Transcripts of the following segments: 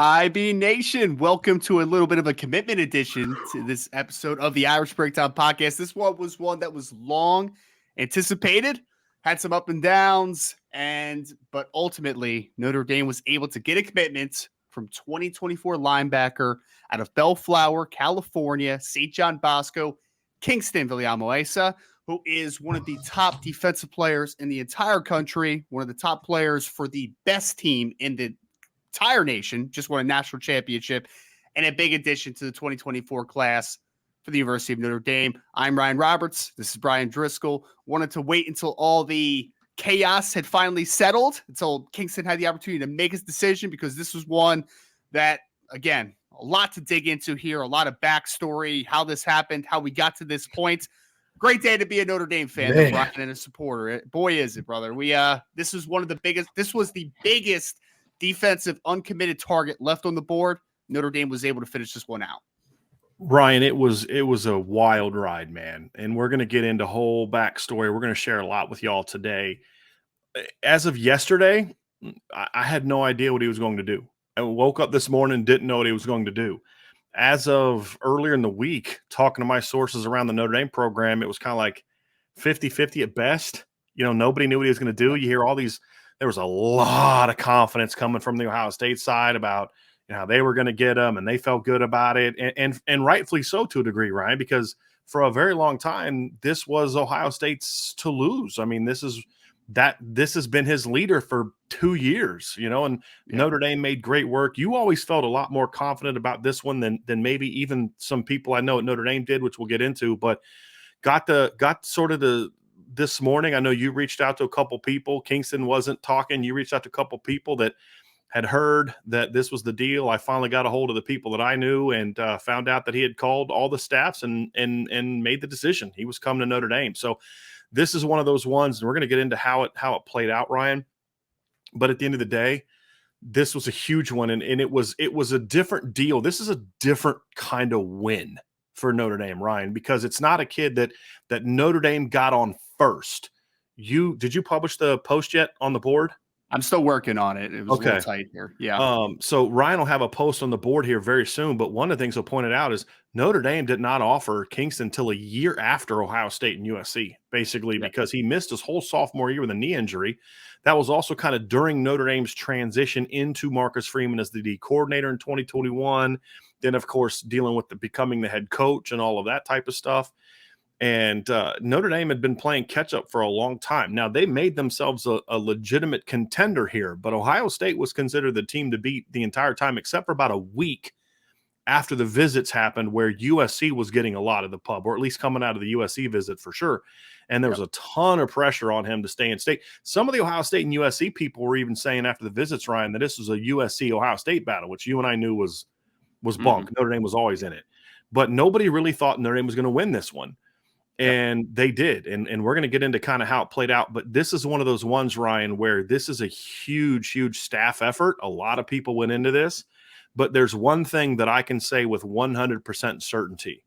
IB Nation, welcome to a little bit of a commitment edition to this episode of the Irish Breakdown Podcast. This one was one that was long anticipated, had some up and downs, but ultimately Notre Dame was able to get a commitment from 2024 linebacker out of Bellflower, California, St. John Bosco, Kyngstonn Viliamu-Asa, who is one of the top defensive players in the entire country, one of the top players for the best team in the entire nation, just won a national championship, and a big addition to the 2024 class for the University of Notre Dame. I'm Ryan Roberts. This is Brian Driscoll. Wanted to wait until all the chaos had finally settled, until Kingston had the opportunity to make his decision, because this was one that, again, a lot to dig into here, a lot of backstory, how this happened, how we got to this point. Great day to be a Notre Dame fan, though, Brian, and a supporter. Boy, is it, brother. This was the biggest defensive uncommitted target left on the board. Notre Dame was able to finish this one out. Ryan, it was a wild ride, man. And we're going to get into whole backstory. We're going to share a lot with y'all today. As of yesterday, I had no idea what he was going to do. I woke up this morning, didn't know what he was going to do. As of earlier in the week, talking to my sources around the Notre Dame program, it was kind of like 50-50 at best. You know, nobody knew what he was going to do. You hear all these. There was a lot of confidence coming from the Ohio State side about how they were going to get him, and they felt good about it, and rightfully so to a degree, Ryan, because for a very long time this was Ohio State's to lose. I mean, this has been his leader for 2 years, and Notre Dame made great work. You always felt a lot more confident about this one than maybe even some people I know at Notre Dame did, which we'll get into, but got sort of this morning, I know you reached out to a couple people. Kingston wasn't talking. You reached out to a couple people that had heard that this was the deal. I finally got a hold of the people that I knew and found out that he had called all the staffs and made the decision. He was coming to Notre Dame. So this is one of those ones, and we're going to get into how it played out, Ryan. But at the end of the day, this was a huge one, and it was a different deal. This is a different kind of win for Notre Dame, Ryan, because it's not a kid that Notre Dame got on first. Did you publish the post yet on the board? I'm still working on it. It was a little tight here. Yeah. So Ryan will have a post on the board here very soon. But one of the things he'll point it out is Notre Dame did not offer Kingston until a year after Ohio State and USC, basically, because he missed his whole sophomore year with a knee injury. That was also kind of during Notre Dame's transition into Marcus Freeman as the D coordinator in 2021. Then, of course, dealing with becoming the head coach and all of that type of stuff. And Notre Dame had been playing catch-up for a long time. Now, they made themselves a legitimate contender here, but Ohio State was considered the team to beat the entire time, except for about a week after the visits happened, where USC was getting a lot of the pub, or at least coming out of the USC visit for sure. And there was a ton of pressure on him to stay in state. Some of the Ohio State and USC people were even saying after the visits, Ryan, that this was a USC-Ohio State battle, which you and I knew was bunk. Notre Dame was always in it. But nobody really thought Notre Dame was going to win this one. And they did. And we're going to get into kind of how it played out. But this is one of those ones, Ryan, where this is a huge, huge staff effort. A lot of people went into this. But there's one thing that I can say with 100% certainty.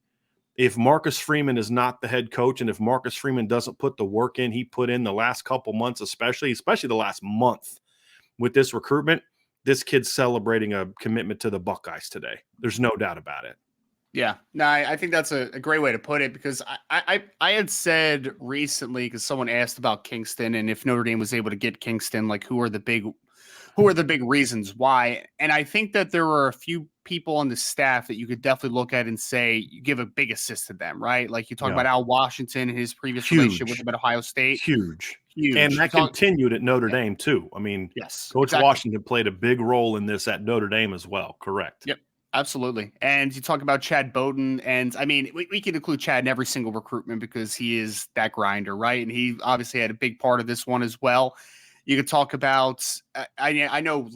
If Marcus Freeman is not the head coach, and if Marcus Freeman doesn't put the work in he put in the last couple months, especially the last month with this recruitment, this kid's celebrating a commitment to the Buckeyes today. There's no doubt about it. Yeah, no, I think that's a great way to put it, because I had said recently, because someone asked about Kingston and if Notre Dame was able to get Kingston, like who are the big reasons why? And I think that there were a few people on the staff that you could definitely look at and say you give a big assist to them, right? Like you talk about Al Washington and his previous relationship with him at Ohio State. Huge. And that continued at Notre Dame too. I mean, yes, Coach Washington played a big role in this at Notre Dame as well. Correct. Yep. Absolutely. And you talk about Chad Bowden, and I mean, we can include Chad in every single recruitment because he is that grinder, right? And he obviously had a big part of this one as well. You could talk about, I know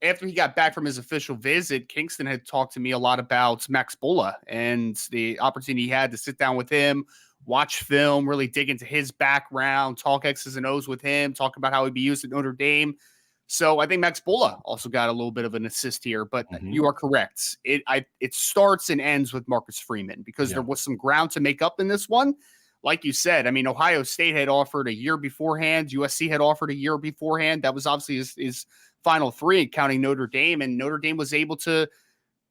after he got back from his official visit, Kingston had talked to me a lot about Max Bulla and the opportunity he had to sit down with him, watch film, really dig into his background, talk X's and O's with him, talk about how he'd be used at Notre Dame. So I think Max Bulla also got a little bit of an assist here, but you are correct. It starts and ends with Marcus Freeman, because there was some ground to make up in this one. like you said, I mean, Ohio State had offered a year beforehand. USC had offered a year beforehand. That was obviously his final three, counting Notre Dame. And Notre Dame was able to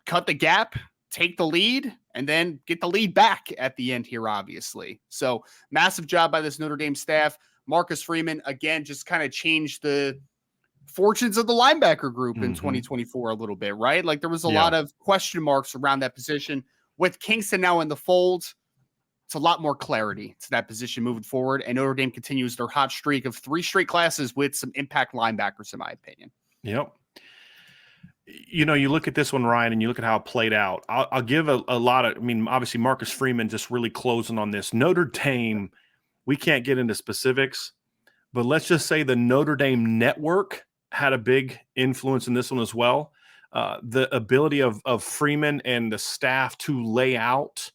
cut the gap, take the lead, and then get the lead back at the end here, obviously. So massive job by this Notre Dame staff. Marcus Freeman, again, just kind of changed the fortunes of the linebacker group in 2024 a little bit, right? Like there was a lot of question marks around that position. With Kingston now in the fold, it's a lot more clarity to that position moving forward. And Notre Dame continues their hot streak of 3 straight classes with some impact linebackers, in my opinion. Yep. You know, you look at this one, Ryan, and you look at how it played out. I'll give a lot of, I mean, obviously Marcus Freeman just really closing on this. Notre Dame, we can't get into specifics, but let's just say the Notre Dame network had a big influence in this one as well. The ability of Freeman and the staff to lay out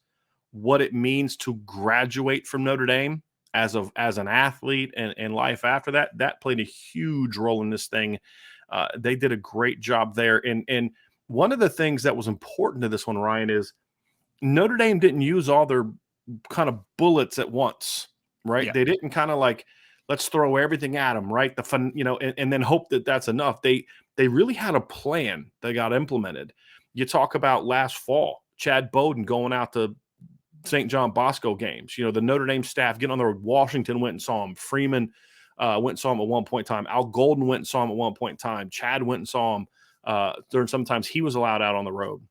what it means to graduate from Notre Dame as an athlete and life after that played a huge role in this thing. They did a great job there. And one of the things that was important to this one, Ryan, is Notre Dame didn't use all their kind of bullets at once, right? Yeah. They didn't kind of like, let's throw everything at them, right? The fun, you know, and then hope that that's enough. They really had a plan that got implemented. You talk about last fall, Chad Bowden going out to St. John Bosco games. You know, the Notre Dame staff getting on the road. Washington went and saw him. Freeman went and saw him at one point in time. Al Golden went and saw him at one point in time. Chad went and saw him during sometimes he was allowed out on the road.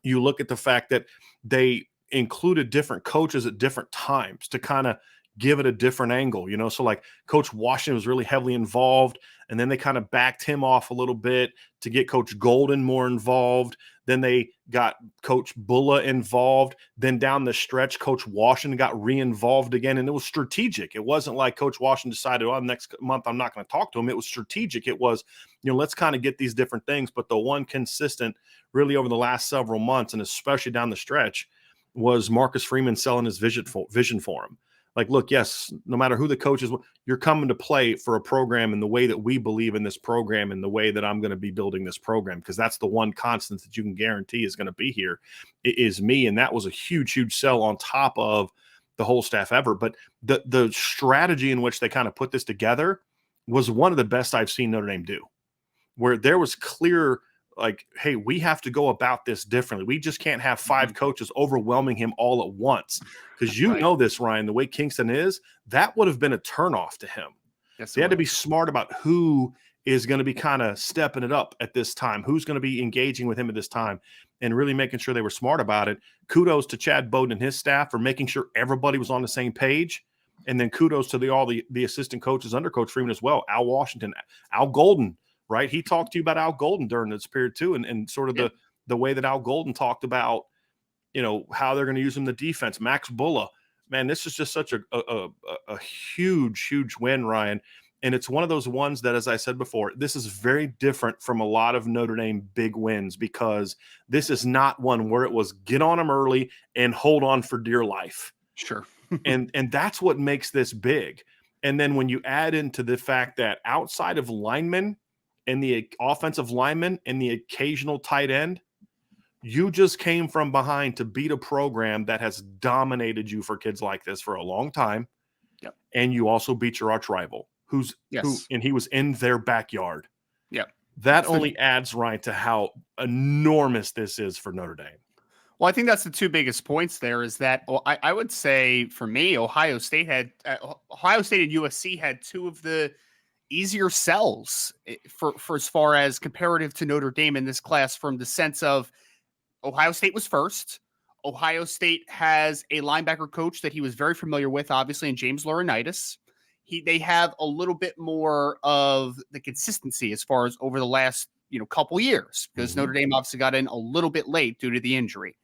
You look at the fact that they included different coaches at different times to kind of give it a different angle, you know? So like Coach Washington was really heavily involved, and then they kind of backed him off a little bit to get Coach Golden more involved. Then they got Coach Bulla involved. Then down the stretch, Coach Washington got re-involved again, and it was strategic. It wasn't like Coach Washington decided, oh, next month I'm not going to talk to him. It was strategic. It was, you know, let's kind of get these different things. But the one consistent really over the last several months, and especially down the stretch, was Marcus Freeman selling his vision for him. Like, look, yes, no matter who the coach is, you're coming to play for a program in the way that we believe in this program and the way that I'm going to be building this program, because that's the one constant that you can guarantee is going to be here is me. And that was a huge, huge sell on top of the whole staff ever. But the strategy in which they kind of put this together was one of the best I've seen Notre Dame do, where there was clear – like, hey, we have to go about this differently. We just can't have 5 coaches overwhelming him all at once. Because you know this, Ryan, the way Kingston is, that would have been a turnoff to him. Yes, they had to be smart about who is going to be kind of stepping it up at this time, who's going to be engaging with him at this time, and really making sure they were smart about it. Kudos to Chad Bowden and his staff for making sure everybody was on the same page. And then kudos to all the assistant coaches under Coach Freeman as well. Al Washington, Al Golden, right? He talked to you about Al Golden during this period too, and sort of the way that Al Golden talked about, you know, how they're going to use him in the defense. Max Bulla, man, this is just such a huge, huge win, Ryan. And it's one of those ones that, as I said before, this is very different from a lot of Notre Dame big wins, because this is not one where it was get on them early and hold on for dear life. Sure. and that's what makes this big. And then when you add into the fact that outside of linemen and the offensive lineman and the occasional tight end, you just came from behind to beat a program that has dominated you for kids like this for a long time. Yep. And you also beat your arch rival, who he was in their backyard. Yep. That only adds, right, to how enormous this is for Notre Dame. Well, I think that's the 2 biggest points there is that I would say for me, Ohio State and USC had 2 of the easier sells for as far as comparative to Notre Dame in this class, from the sense of Ohio State was first. Ohio State has a linebacker coach that he was very familiar with, obviously, in James Laurinaitis. They have a little bit more of the consistency as far as over the last couple years, because Notre Dame obviously got in a little bit late due to the injury.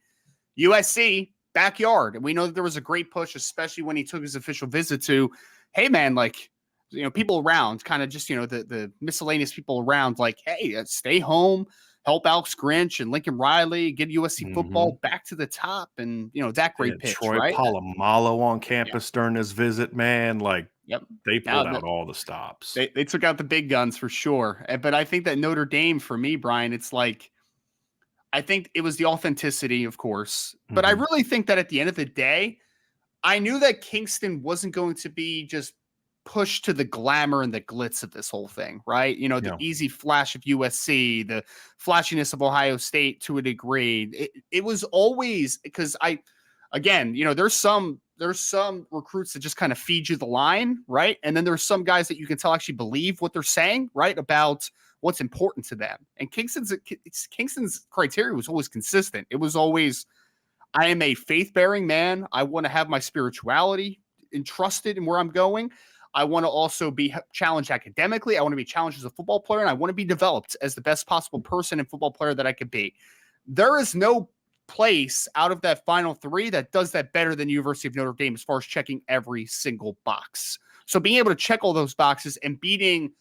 USC, backyard. And we know that there was a great push, especially when he took his official visit to, hey, man, like, people around, kind of just, the miscellaneous people around, like, hey, stay home, help Alex Grinch and Lincoln Riley, get USC football back to the top. And, that great pitch, Troy right? Polamalu on campus during his visit, man. Like, they pulled out all the stops. They took out the big guns for sure. But I think that Notre Dame, for me, Brian, it's like, I think it was the authenticity, of course. But I really think that at the end of the day, I knew that Kingston wasn't going to be just pushed to the glamour and the glitz of this whole thing, right? You know, the Yeah. easy flash of USC, the flashiness of Ohio State to a degree. It was always because again, you know, there's some recruits that just kind of feed you the line, right? And then there's some guys that you can tell actually believe what they're saying, right? About what's important to them. And Kingston's criteria was always consistent. It was always, I am a faith-bearing man. I want to have my spirituality entrusted in where I'm going. I want to also be challenged academically. I want to be challenged as a football player, and I want to be developed as the best possible person and football player that I could be. There is no place out of that final three that does that better than University of Notre Dame as far as checking every single box. So being able to check all those boxes and beating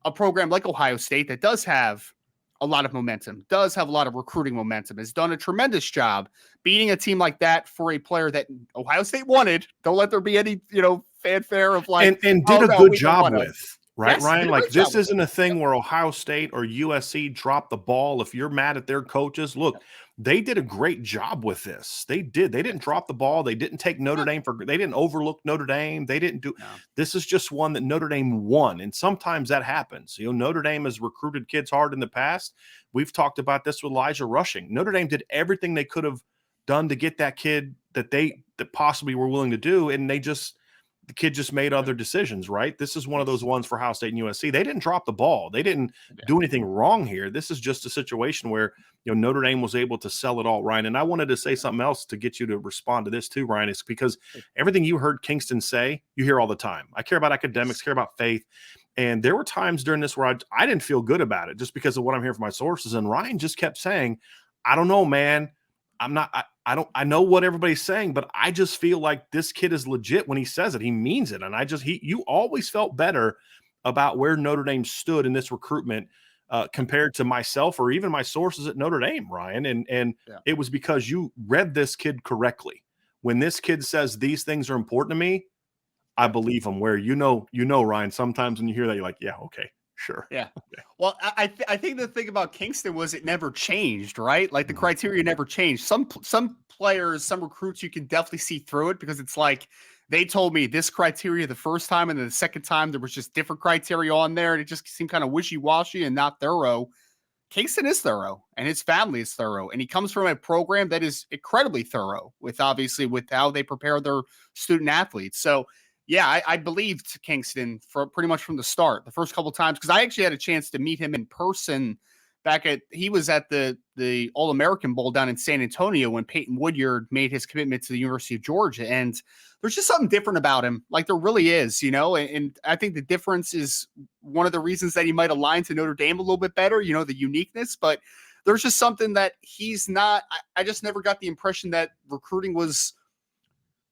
a program like Ohio State that does have a lot of momentum, does have a lot of recruiting momentum, has done a tremendous job beating a team like that for a player that Ohio State wanted. Don't let there be any, fanfare of like, and oh did a no, good we don't job want to. with, right, Yes, Ryan? did a Like, great job this with it. isn't a thing where Ohio State or USC dropped the ball. If you're mad at their coaches, look, they did a great job with this. They did. They didn't drop the ball. They didn't take Notre Dame they didn't overlook Notre Dame. They didn't do. No. This is just one that Notre Dame won, and sometimes that happens. You know, Notre Dame has recruited kids hard in the past. We've talked about this with Elijah Rushing. Notre Dame did everything they could have done to get that kid that possibly were willing to do, and the kid just made other decisions, right? This is one of those ones for Ohio State and USC. They didn't drop the ball. They didn't do anything wrong here. This is just a situation where, Notre Dame was able to sell it all, Ryan. And I wanted to say something else to get you to respond to this too, Ryan, is because everything you heard Kingston say, you hear all the time. I care about academics, care about faith. And there were times during this where I didn't feel good about it just because of what I'm hearing from my sources. And Ryan just kept saying, I don't know, man. I know what everybody's saying, but I just feel like this kid is legit when he says it. He means it. And you always felt better about where Notre Dame stood in this recruitment compared to myself or even my sources at Notre Dame, Ryan. And it was because you read this kid correctly. When this kid says these things are important to me, I believe him. Where Ryan, sometimes when you hear that, you're like, yeah, okay. Sure. Yeah. Okay. Well, I think the thing about Kingston was it never changed, right? Like the criteria never changed. Some players, some recruits, you can definitely see through it because it's like they told me this criteria the first time, and then the second time there was just different criteria on there, and it just seemed kind of wishy-washy and not thorough. Kingston is thorough, and his family is thorough, and he comes from a program that is incredibly thorough with how they prepare their student athletes. So yeah, I believed Kingston for pretty much from the start, the first couple of times, because I actually had a chance to meet him in person he was at the All-American Bowl down in San Antonio when Peyton Woodyard made his commitment to the University of Georgia. And there's just something different about him. Like there really is, and I think the difference is one of the reasons that he might align to Notre Dame a little bit better, the uniqueness, but there's just something that he's not. I just never got the impression that recruiting was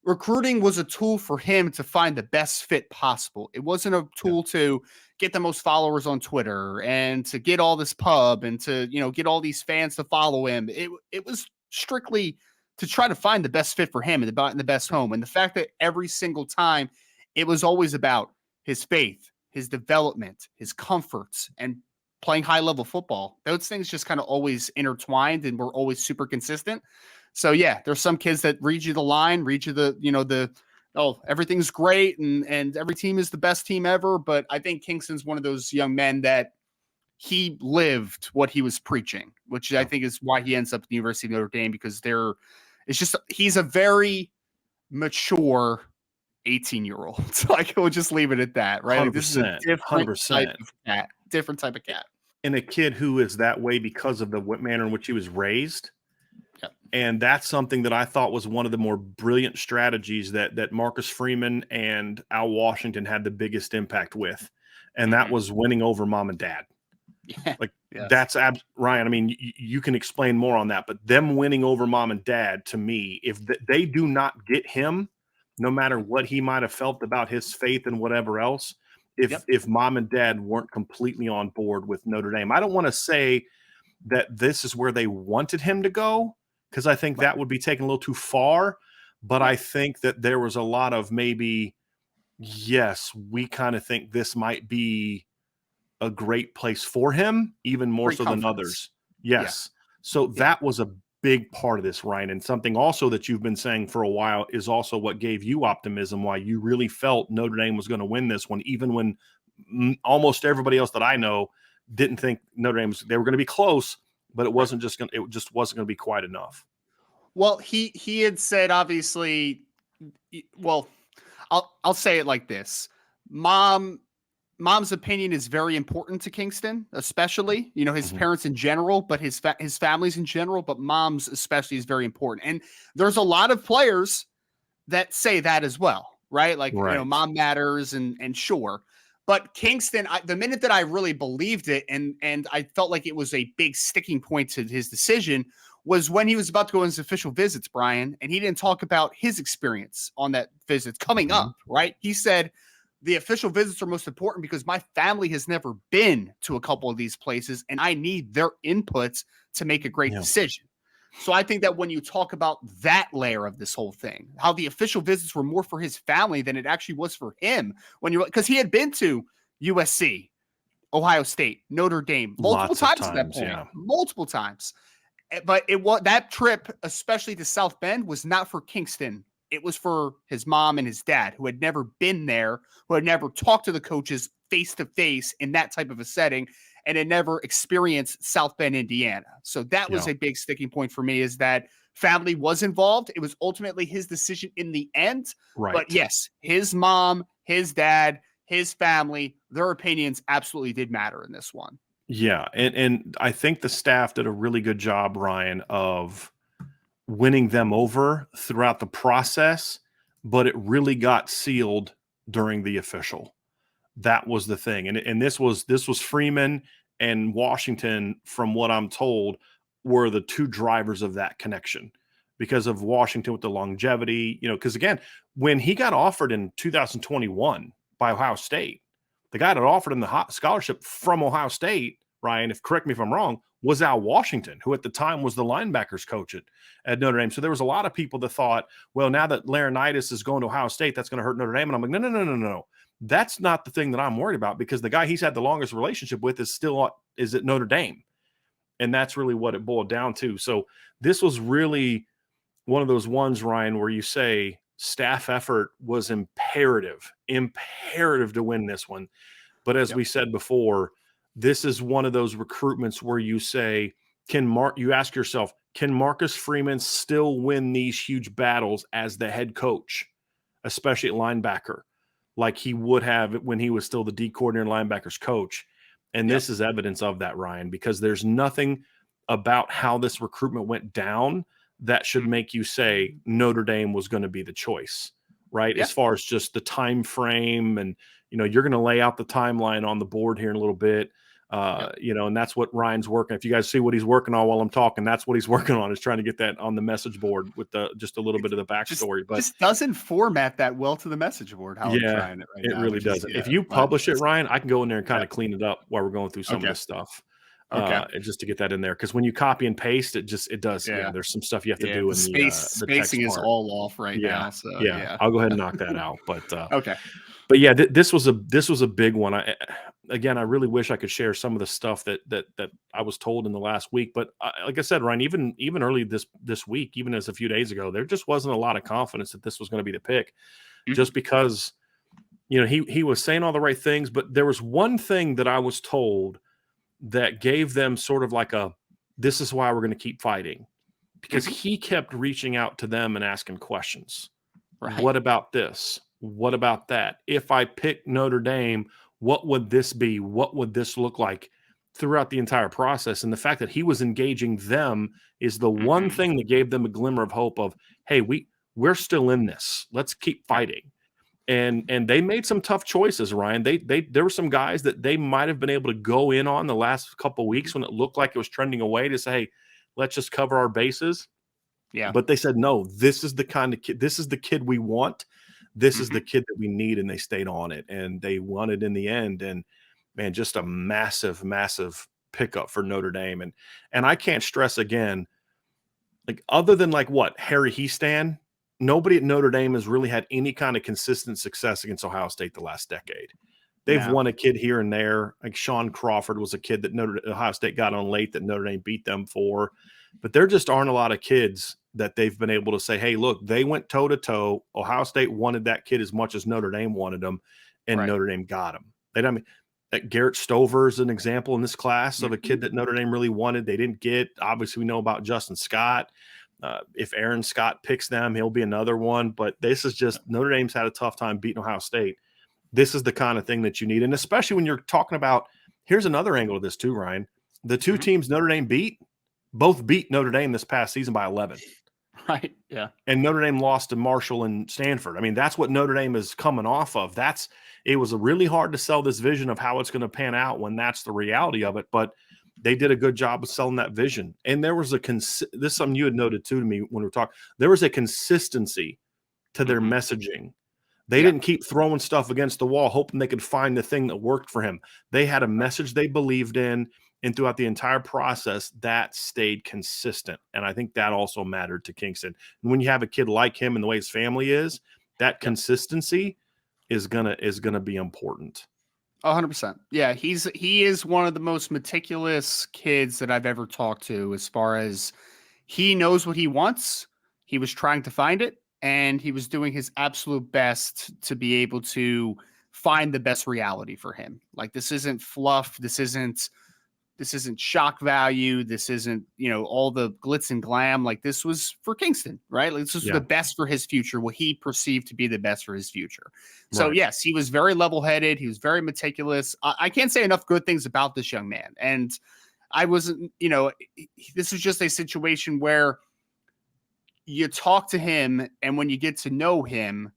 a tool for him to find the best fit possible. It wasn't a tool to get the most followers on Twitter and to get all this pub and to, get all these fans to follow him. It was strictly to try to find the best fit for him and the best home. And the fact that every single time it was always about his faith, his development, his comforts, and playing high level football. Those things just kind of always intertwined and were always super consistent. So yeah, there's some kids that read you the line, read you everything's great and every team is the best team ever. But I think Kingston's one of those young men that he lived what he was preaching, which I think is why he ends up at the University of Notre Dame, because he's a very mature 18-year-old. Like we'll just leave it at that, right? Like, this is a different type of cat. And a kid who is that way because of the manner in which he was raised. Yep. And that's something that I thought was one of the more brilliant strategies that Marcus Freeman and Al Washington had the biggest impact with. And that was winning over mom and dad. Yeah. Like that's Ryan. I mean, you can explain more on that, but them winning over mom and dad, to me, if they do not get him, no matter what he might have felt about his faith and whatever else, if mom and dad weren't completely on board with Notre Dame, I don't want to say that this is where they wanted him to go, because I think that would be taken a little too far. But I think that there was a lot of maybe, yes, we kind of think this might be a great place for him, even more so than others. Yes. Yeah. So that was a big part of this, Ryan. And something also that you've been saying for a while is also what gave you optimism, why you really felt Notre Dame was going to win this one, even when almost everybody else that I know didn't think Notre Dame they were going to be close, but it wasn't just going. It just wasn't going to be quite enough. Well, he had said, obviously, well, I'll say it like this. Mom's opinion is very important to Kingston, especially, his parents in general, but his families in general, but mom's especially is very important. And there's a lot of players that say that as well, right? Like, Right. mom matters and sure. But Kingston, the minute that I really believed it and I felt like it was a big sticking point to his decision was when he was about to go on his official visits, Brian, and he didn't talk about his experience on that visit coming up, right? He said, the official visits are most important because my family has never been to a couple of these places and I need their inputs to make a great decision. So I think that when you talk about that layer of this whole thing, how the official visits were more for his family than it actually was for him, because he had been to USC, Ohio State, Notre Dame multiple times at that point, multiple times. But that trip, especially to South Bend, was not for Kingston. It was for his mom and his dad, who had never been there, who had never talked to the coaches face to face in that type of a setting, and had never experienced South Bend, Indiana. So that was a big sticking point for me, is that family was involved. It was ultimately his decision in the end. Right. But yes, his mom, his dad, his family, their opinions absolutely did matter in this one. Yeah. And I think the staff did a really good job, Ryan, of winning them over throughout the process, but it really got sealed during the official. That was the thing. And this was Freeman and Washington, from what I'm told, were the two drivers of that connection because of Washington with the longevity, because again, when he got offered in 2021 by Ohio State, the guy that offered him the scholarship from Ohio State, Ryan, correct me if I'm wrong, was Al Washington, who at the time was the linebackers coach at Notre Dame. So there was a lot of people that thought, well, now that Laurinaitis is going to Ohio State, that's going to hurt Notre Dame. And I'm like, no. That's not the thing that I'm worried about, because the guy he's had the longest relationship with is at Notre Dame. And that's really what it boiled down to. So this was really one of those ones, Ryan, where you say staff effort was imperative to win this one. But as we said before, this is one of those recruitments where you say, you ask yourself, can Marcus Freeman still win these huge battles as the head coach, especially at linebacker, like he would have when he was still the D coordinator and linebackers coach? And this is evidence of that, Ryan, because there's nothing about how this recruitment went down that should make you say Notre Dame was going to be the choice, right? As far as just the time frame, and you're going to lay out the timeline on the board here in a little bit. And that's what Ryan's working. If you guys see what he's working on while I'm talking, that's what he's working on, is trying to get that on the message board with just a little bit of the backstory. But just doesn't format that well to the message board. How I'm trying it right now. It really doesn't. If you publish it, Ryan, I can go in there and kind of clean it up while we're going through some of this stuff. And just to get that in there, because when you copy and paste, it does. Yeah, there's some stuff you have to do in the spacing is all off right now. So I'll go ahead and knock that out. But okay. But yeah, this was a big one. I really wish I could share some of the stuff that I was told in the last week. But like I said, Ryan, even early this week, even as a few days ago, there just wasn't a lot of confidence that this was going to be the pick, just because he was saying all the right things. But there was one thing that I was told that gave them sort of like this is why we're going to keep fighting, because he kept reaching out to them and asking questions. Right. What about this? What about that? If I pick Notre Dame, what would this be? What would this look like throughout the entire process? And the fact that he was engaging them is the one thing that gave them a glimmer of hope of, hey, we're still in this. Let's keep fighting. And they made some tough choices, Ryan. There were some guys that they might have been able to go in on the last couple of weeks when it looked like it was trending away, to say, hey, let's just cover our bases. Yeah. But they said, no, this is the kind of kid. This is the kid we want. This is the kid that we need, and they stayed on it, and they won it in the end. And man, just a massive, massive pickup for Notre Dame. And I can't stress again, like, other than like what Harry Heastan, nobody at Notre Dame has really had any kind of consistent success against Ohio State the last decade. They've won a kid here and there. Like Sean Crawford was a kid that Ohio State got on late that Notre Dame beat them for. but there just aren't a lot of kids that they've been able to say, hey, look, they went toe to toe. Ohio State wanted that kid as much as Notre Dame wanted him, and Right. Notre Dame got him. They, I mean, Garrett Stover is an example in this class of a kid that Notre Dame really wanted. They didn't get. Obviously, we know about Justin Scott. If Aaron Scott picks them, he'll be another one. But this is just Notre Dame's had a tough time beating Ohio State. This is the kind of thing that you need. And especially when you're talking about, here's another angle of this too, Ryan. The two teams Notre Dame both beat Notre Dame this past season by 11. Right. Yeah. And Notre Dame lost to Marshall and Stanford. I mean, that's what Notre Dame is coming off of. It was really hard to sell this vision of how it's going to pan out when that's the reality of it. But they did a good job of selling that vision. And there was this is something you had noted too to me when we were talking. There was a consistency to their messaging. They didn't keep throwing stuff against the wall, hoping they could find the thing that worked for him. They had a message they believed in, and throughout the entire process, that stayed consistent. And I think that also mattered to Kingston. And when you have a kid like him and the way his family is, that consistency is gonna be important. 100%. Yeah, he is one of the most meticulous kids that I've ever talked to, as far as he knows what he wants. He was trying to find it, and he was doing his absolute best to be able to find the best reality for him. Like, this isn't fluff. This isn't shock value. This isn't, all the glitz and glam. Like, this was for Kingston, right? Like, this was the best for his future, what he perceived to be the best for his future. So yes, he was very level-headed. He was very meticulous. I can't say enough good things about this young man. And I wasn't, this is just a situation where you talk to him, and when you get to know him,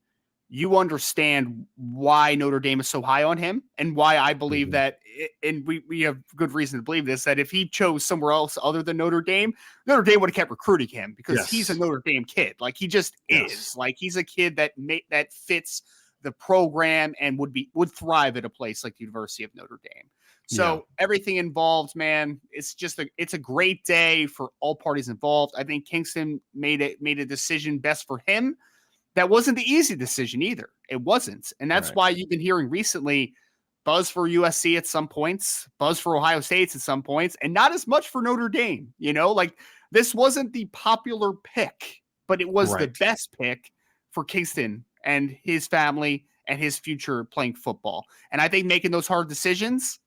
you understand why Notre Dame is so high on him, and why I believe that, and we have good reason to believe this, that if he chose somewhere else other than Notre Dame would have kept recruiting him, because he's a Notre Dame kid. Like, he just is. Like, he's a kid that fits the program and would thrive at a place like the University of Notre Dame. So everything involved, man, it's a great day for all parties involved. I think Kingston made a decision best for him. That wasn't the easy decision either. It wasn't. And that's why you've been hearing recently buzz for USC at some points, buzz for Ohio State at some points, and not as much for Notre Dame. Like, this wasn't the popular pick, but it was the best pick for Kingston and his family and his future playing football. And I think making those hard decisions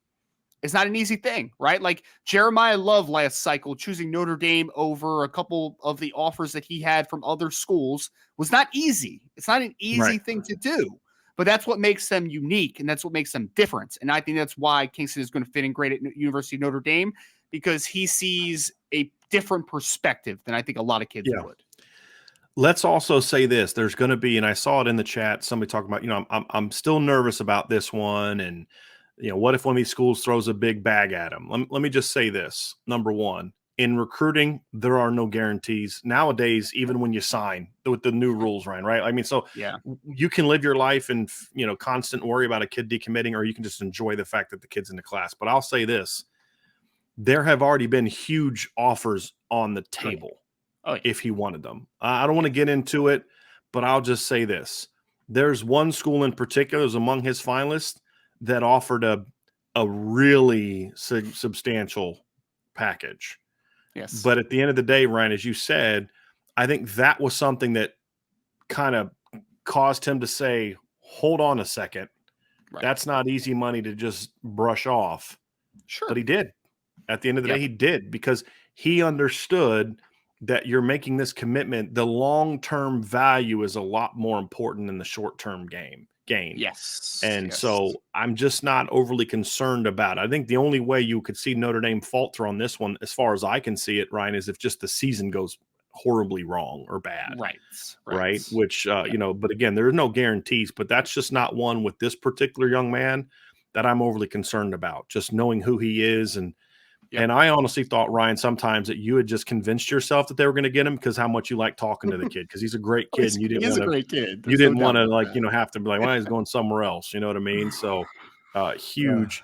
is not an easy thing, right? Like, Jeremiah Love last cycle, choosing Notre Dame over a couple of the offers that he had from other schools was not easy. It's not an easy thing to do, but that's what makes them unique, and that's what makes them different. And I think that's why Kingston is going to fit in great at University of Notre Dame, because he sees a different perspective than I think a lot of kids would. Let's also say this. There's going to be, and I saw it in the chat, somebody talking about, I'm still nervous about this one, and what if one of these schools throws a big bag at him? Let me just say this. Number one, in recruiting, there are no guarantees. Nowadays, even when you sign with the new rules, Ryan, right? I mean, so you can live your life and, constant worry about a kid decommitting, or you can just enjoy the fact that the kid's in the class. But I'll say this. There have already been huge offers on the table if he wanted them. I don't want to get into it, but I'll just say this. There's one school in particular that's among his finalists that offered a really substantial package. Yes. But at the end of the day, Ryan, as you said, I think that was something that kind of caused him to say, hold on a second. That's not easy money to just brush off. Sure. But he did. At the end of the day, he did, because he understood that you're making this commitment. The long-term value is a lot more important than the short-term gain. Yes. And so I'm just not overly concerned about it. I think the only way you could see Notre Dame falter on this one, as far as I can see it, Ryan, is if just the season goes horribly wrong or bad. Right. Which, but again, there are no guarantees, but that's just not one with this particular young man that I'm overly concerned about, just knowing who he is. And I honestly thought, Ryan, sometimes that you had just convinced yourself that they were going to get him because how much you like talking to the kid, because he's a great kid. And you didn't want to, have to be like, well, he's going somewhere else. You know what I mean? So Huge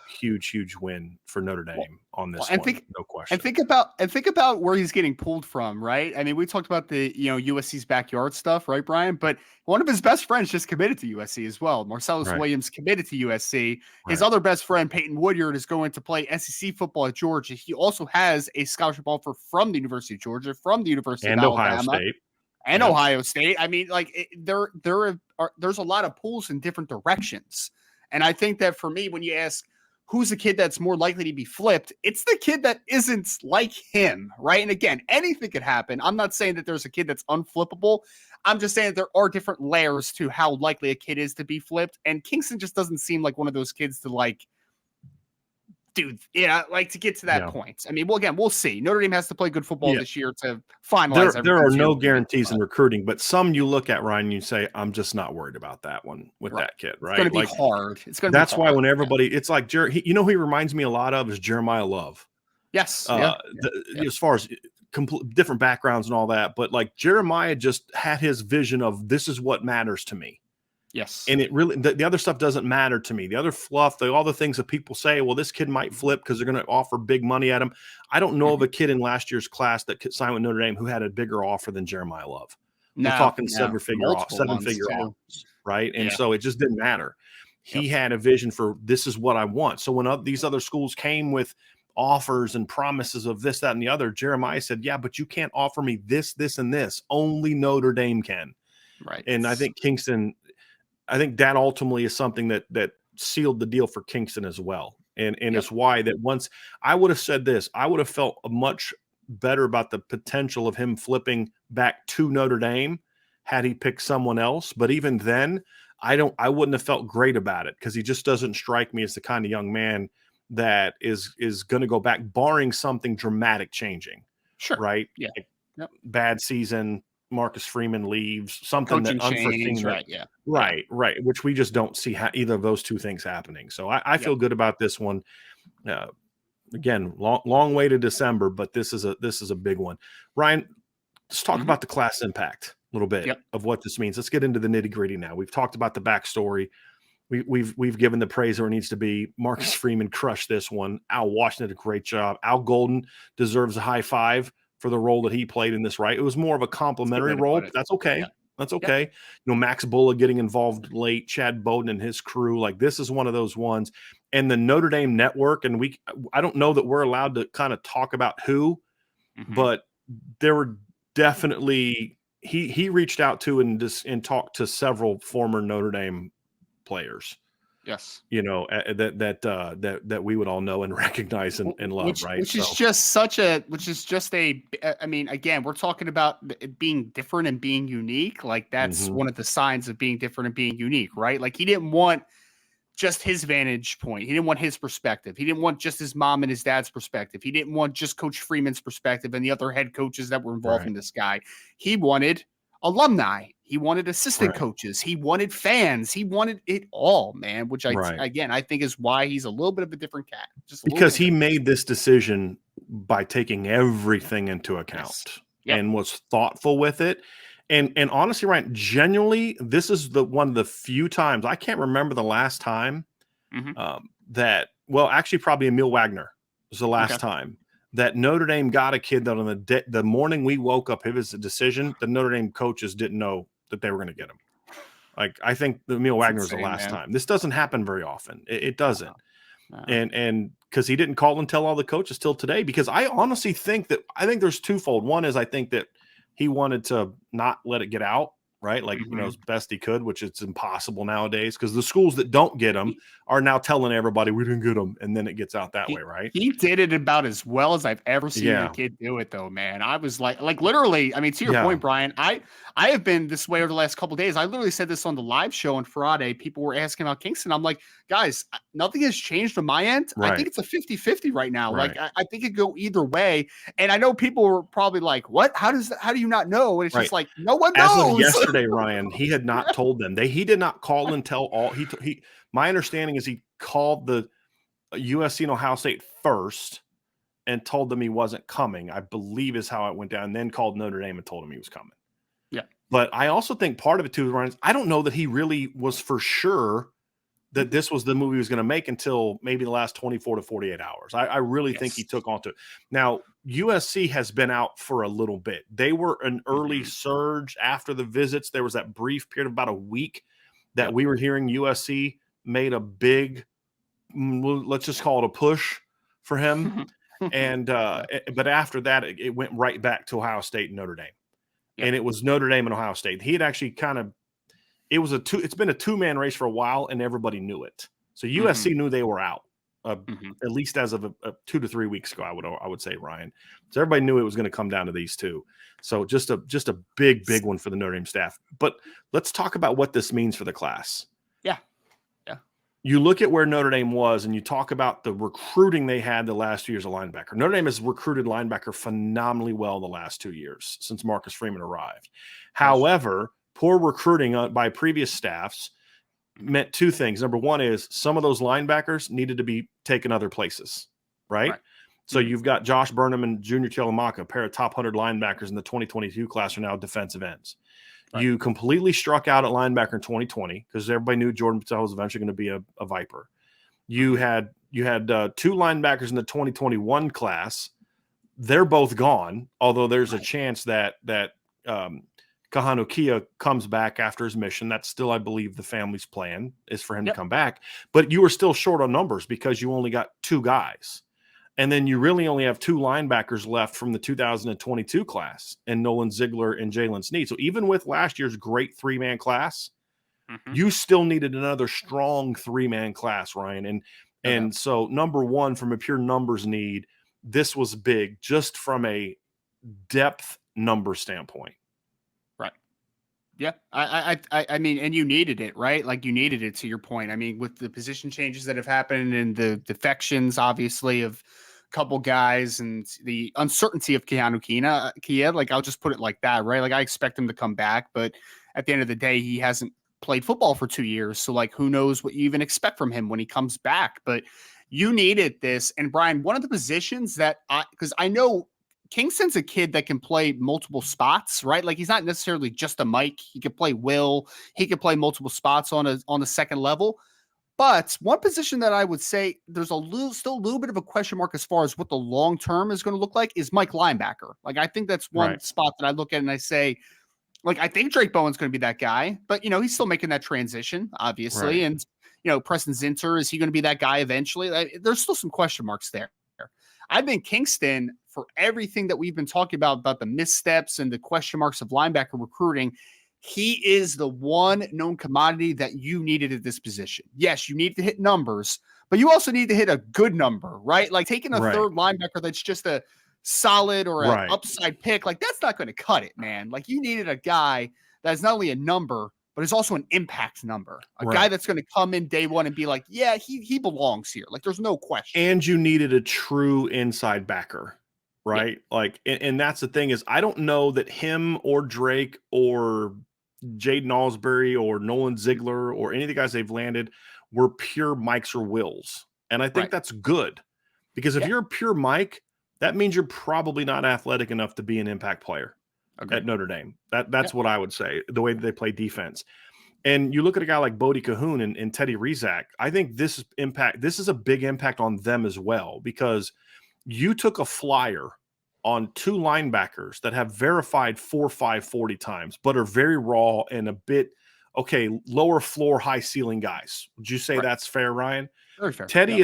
win for Notre Dame on this and one. No question. Think about where he's getting pulled from, right? I mean, we talked about the USC's backyard stuff, right, Brian? But one of his best friends just committed to USC as well. Marcellus Right. Williams committed to USC. His Right. other best friend, Peyton Woodyard, is going to play SEC football at Georgia. He also has a scholarship offer from the University of Georgia, from the University of And Ohio Alabama, State. and Yep. Ohio State. I mean, like there's a lot of pulls in different directions. And I think that for me, when you ask who's the kid that's more likely to be flipped, it's the kid that isn't like him, right? And again, anything could happen. I'm not saying that there's a kid that's unflippable. I'm just saying that there are different layers to how likely a kid is to be flipped. And Kingston just doesn't seem like one of those kids to like, dude, like to get to that point. I mean, well, again, we'll see. Notre Dame has to play good football this year to finalize. There are no guarantees in recruiting, but some you look at, Ryan, you say, I'm just not worried about that one with that kid, right? It's going to be hard. It's going to be That's why when everybody, it's like, who he reminds me a lot of is Jeremiah Love. Yes. As far as different backgrounds and all that, but like Jeremiah just had his vision of this is what matters to me. Yes. And it really, the other stuff doesn't matter to me. The other fluff, all the things that people say, well, this kid might flip because they're going to offer big money at him. I don't know of a kid in last year's class that signed with Notre Dame who had a bigger offer than Jeremiah Love. We're talking seven-figure offers, right? And so it just didn't matter. He had a vision for this is what I want. So when these other schools came with offers and promises of this, that, and the other, Jeremiah said, yeah, but you can't offer me this, this, and this. Only Notre Dame can. Right. And I think Kingston – I think that ultimately is something that sealed the deal for Kingston as well. And it's why that once I would have said this, I would have felt much better about the potential of him flipping back to Notre Dame had he picked someone else. But even then, I wouldn't have felt great about it because he just doesn't strike me as the kind of young man that is going to go back, barring something dramatic changing. Sure. Right. Yeah. Like bad season. Marcus Freeman leaves, something coaching that unforeseen, change, right, which we just don't see either of those two things happening. So I feel good about this one. Again, long way to December, but this is a big one. Ryan, let's talk about the class impact a little bit of what this means. Let's get into the nitty gritty now. We've talked about the backstory. We've given the praise where it needs to be. Marcus Freeman crushed this one. Al Washington did a great job. Al Golden deserves a high five for the role that he played in this, right? It was more of a complimentary role, but that's okay. Yeah. That's okay. Yeah. Max Bulla getting involved late, Chad Bowden and his crew, like this is one of those ones. And the Notre Dame network, and I don't know that we're allowed to kind of talk about who, but there were definitely, he reached out to and talked to several former Notre Dame players. Yes. That we would all know and recognize and love, right? Which is just I mean, again, we're talking about it being different and being unique. Like that's one of the signs of being different and being unique, right? Like he didn't want just his vantage point. He didn't want his perspective. He didn't want just his mom and his dad's perspective. He didn't want just Coach Freeman's perspective and the other head coaches that were involved in this guy. He wanted alumni. He wanted assistant coaches. He wanted fans. He wanted it all, man, which I think is why he's a little bit of a different cat. Just because he made this decision by taking everything into account and was thoughtful with it. And honestly, Ryan, genuinely, this is one of the few times I can't remember the last time actually probably Emil Wagner was the last time that Notre Dame got a kid that on the morning we woke up, it was a decision. The Notre Dame coaches didn't know that they were going to get him. Like, I think Emil Wagner was the last time. This doesn't happen very often. It doesn't. No. And because he didn't call and tell all the coaches till today, because I honestly think there's twofold. One is I think that he wanted to not let it get out, right? Like, as best he could, which it's impossible nowadays because the schools that don't get him are now telling everybody we didn't get him. And then it gets out that way, right? He did it about as well as I've ever seen a kid do it though, man. I was like literally, I mean, to your point, Brian, I have been this way over the last couple of days. I literally said this on the live show on Friday. People were asking about Kingston. I'm like, guys, nothing has changed on my end. Right. I think it's a 50-50 right now. Right. Like I think it could go either way. And I know people were probably like, what? How do you not know? And it's just like, no one knows. As of yesterday, Ryan, he had not told them. He did not call and tell all. My understanding is he called the USC and Ohio State first and told them he wasn't coming, I believe is how it went down, and then called Notre Dame and told him he was coming. Yeah. But I also think part of it too, Ryan, I don't know that he really was for sure that this was the movie he was going to make until maybe the last 24 to 48 hours. I really think he took onto it. Now, USC has been out for a little bit. They were an early surge after the visits. There was that brief period of about a week that we were hearing USC made a big, let's just call it a push for him. And but after that, it went right back to Ohio State and Notre Dame. And it was Notre Dame and Ohio State. He had actually it's been a two-man race for a while, and everybody knew it. So USC knew they were out, at least as of 2 to 3 weeks ago, I would say, Ryan. So everybody knew it was going to come down to these two. So just a big one for the Notre Dame staff. But let's talk about what this means for the class. Yeah. You look at where Notre Dame was, and you talk about the recruiting they had the last 2 years of linebacker. Notre Dame has recruited linebacker phenomenally well the last 2 years since Marcus Freeman arrived. However, poor recruiting by previous staffs meant two things. Number one is some of those linebackers needed to be taken other places, right? So you've got Josh Burnham and Junior Telemaka, a pair of top 100 linebackers in the 2022 class, are now defensive ends. You completely struck out at linebacker in 2020 because everybody knew Jordan Patel was eventually going to be a Viper. You had two linebackers in the 2021 class. They're both gone, although there's a chance that Kahanukia comes back after his mission. That's still, I believe, the family's plan is for him to come back. But you were still short on numbers because you only got two guys. And then you really only have two linebackers left from the 2022 class, and Nolan Ziegler and Jalen Snead. So even with last year's great three-man class, you still needed another strong three-man class, Ryan. And so number one, from a pure numbers need, this was big just from a depth number standpoint. Yeah, I mean, and you needed it, right? Like you needed it, to your point. I mean, with the position changes that have happened and the defections, obviously, of a couple guys and the uncertainty of Kia, like I'll just put it like that, right? Like I expect him to come back, but at the end of the day, he hasn't played football for 2 years. So like, who knows what you even expect from him when he comes back? But you needed this. And Brian, one of the positions that because I know Kingston's a kid that can play multiple spots, right? Like he's not necessarily just a Mike. He could play Will. He could play multiple spots on a second level. But one position that I would say there's still a little bit of a question mark as far as what the long term is going to look like is Mike linebacker. Like I think that's one spot that I look at and I say, like I think Drake Bowen's going to be that guy, but he's still making that transition, obviously, and Preston Zinter, is he going to be that guy eventually? There's still some question marks there. I think Kingston, for everything that we've been talking about the missteps and the question marks of linebacker recruiting, he is the one known commodity that you needed at this position. Yes, you need to hit numbers, but you also need to hit a good number, right? Like taking a third linebacker that's just a solid or an upside pick, like that's not going to cut it, man. Like you needed a guy that's not only a number, but it's also an impact number. A guy that's going to come in day one and be like, yeah, he belongs here. Like there's no question. And you needed a true inside backer, right? Yeah. Like, and that's the thing is I don't know that him or Drake or Jaden Alsbury or Nolan Ziegler or any of the guys they've landed were pure Mikes or Wills. And I think that's good because if you're a pure Mike, that means you're probably not athletic enough to be an impact player. At Notre Dame. That's what I would say, the way that they play defense. And you look at a guy like Bodie Cahoon and Teddy Rizak, I think this is a big impact on them as well, because you took a flyer on two linebackers that have verified 4.5 40 times, but are very raw and a bit, lower floor, high ceiling guys. Would you say that's fair, Ryan? Very fair. Teddy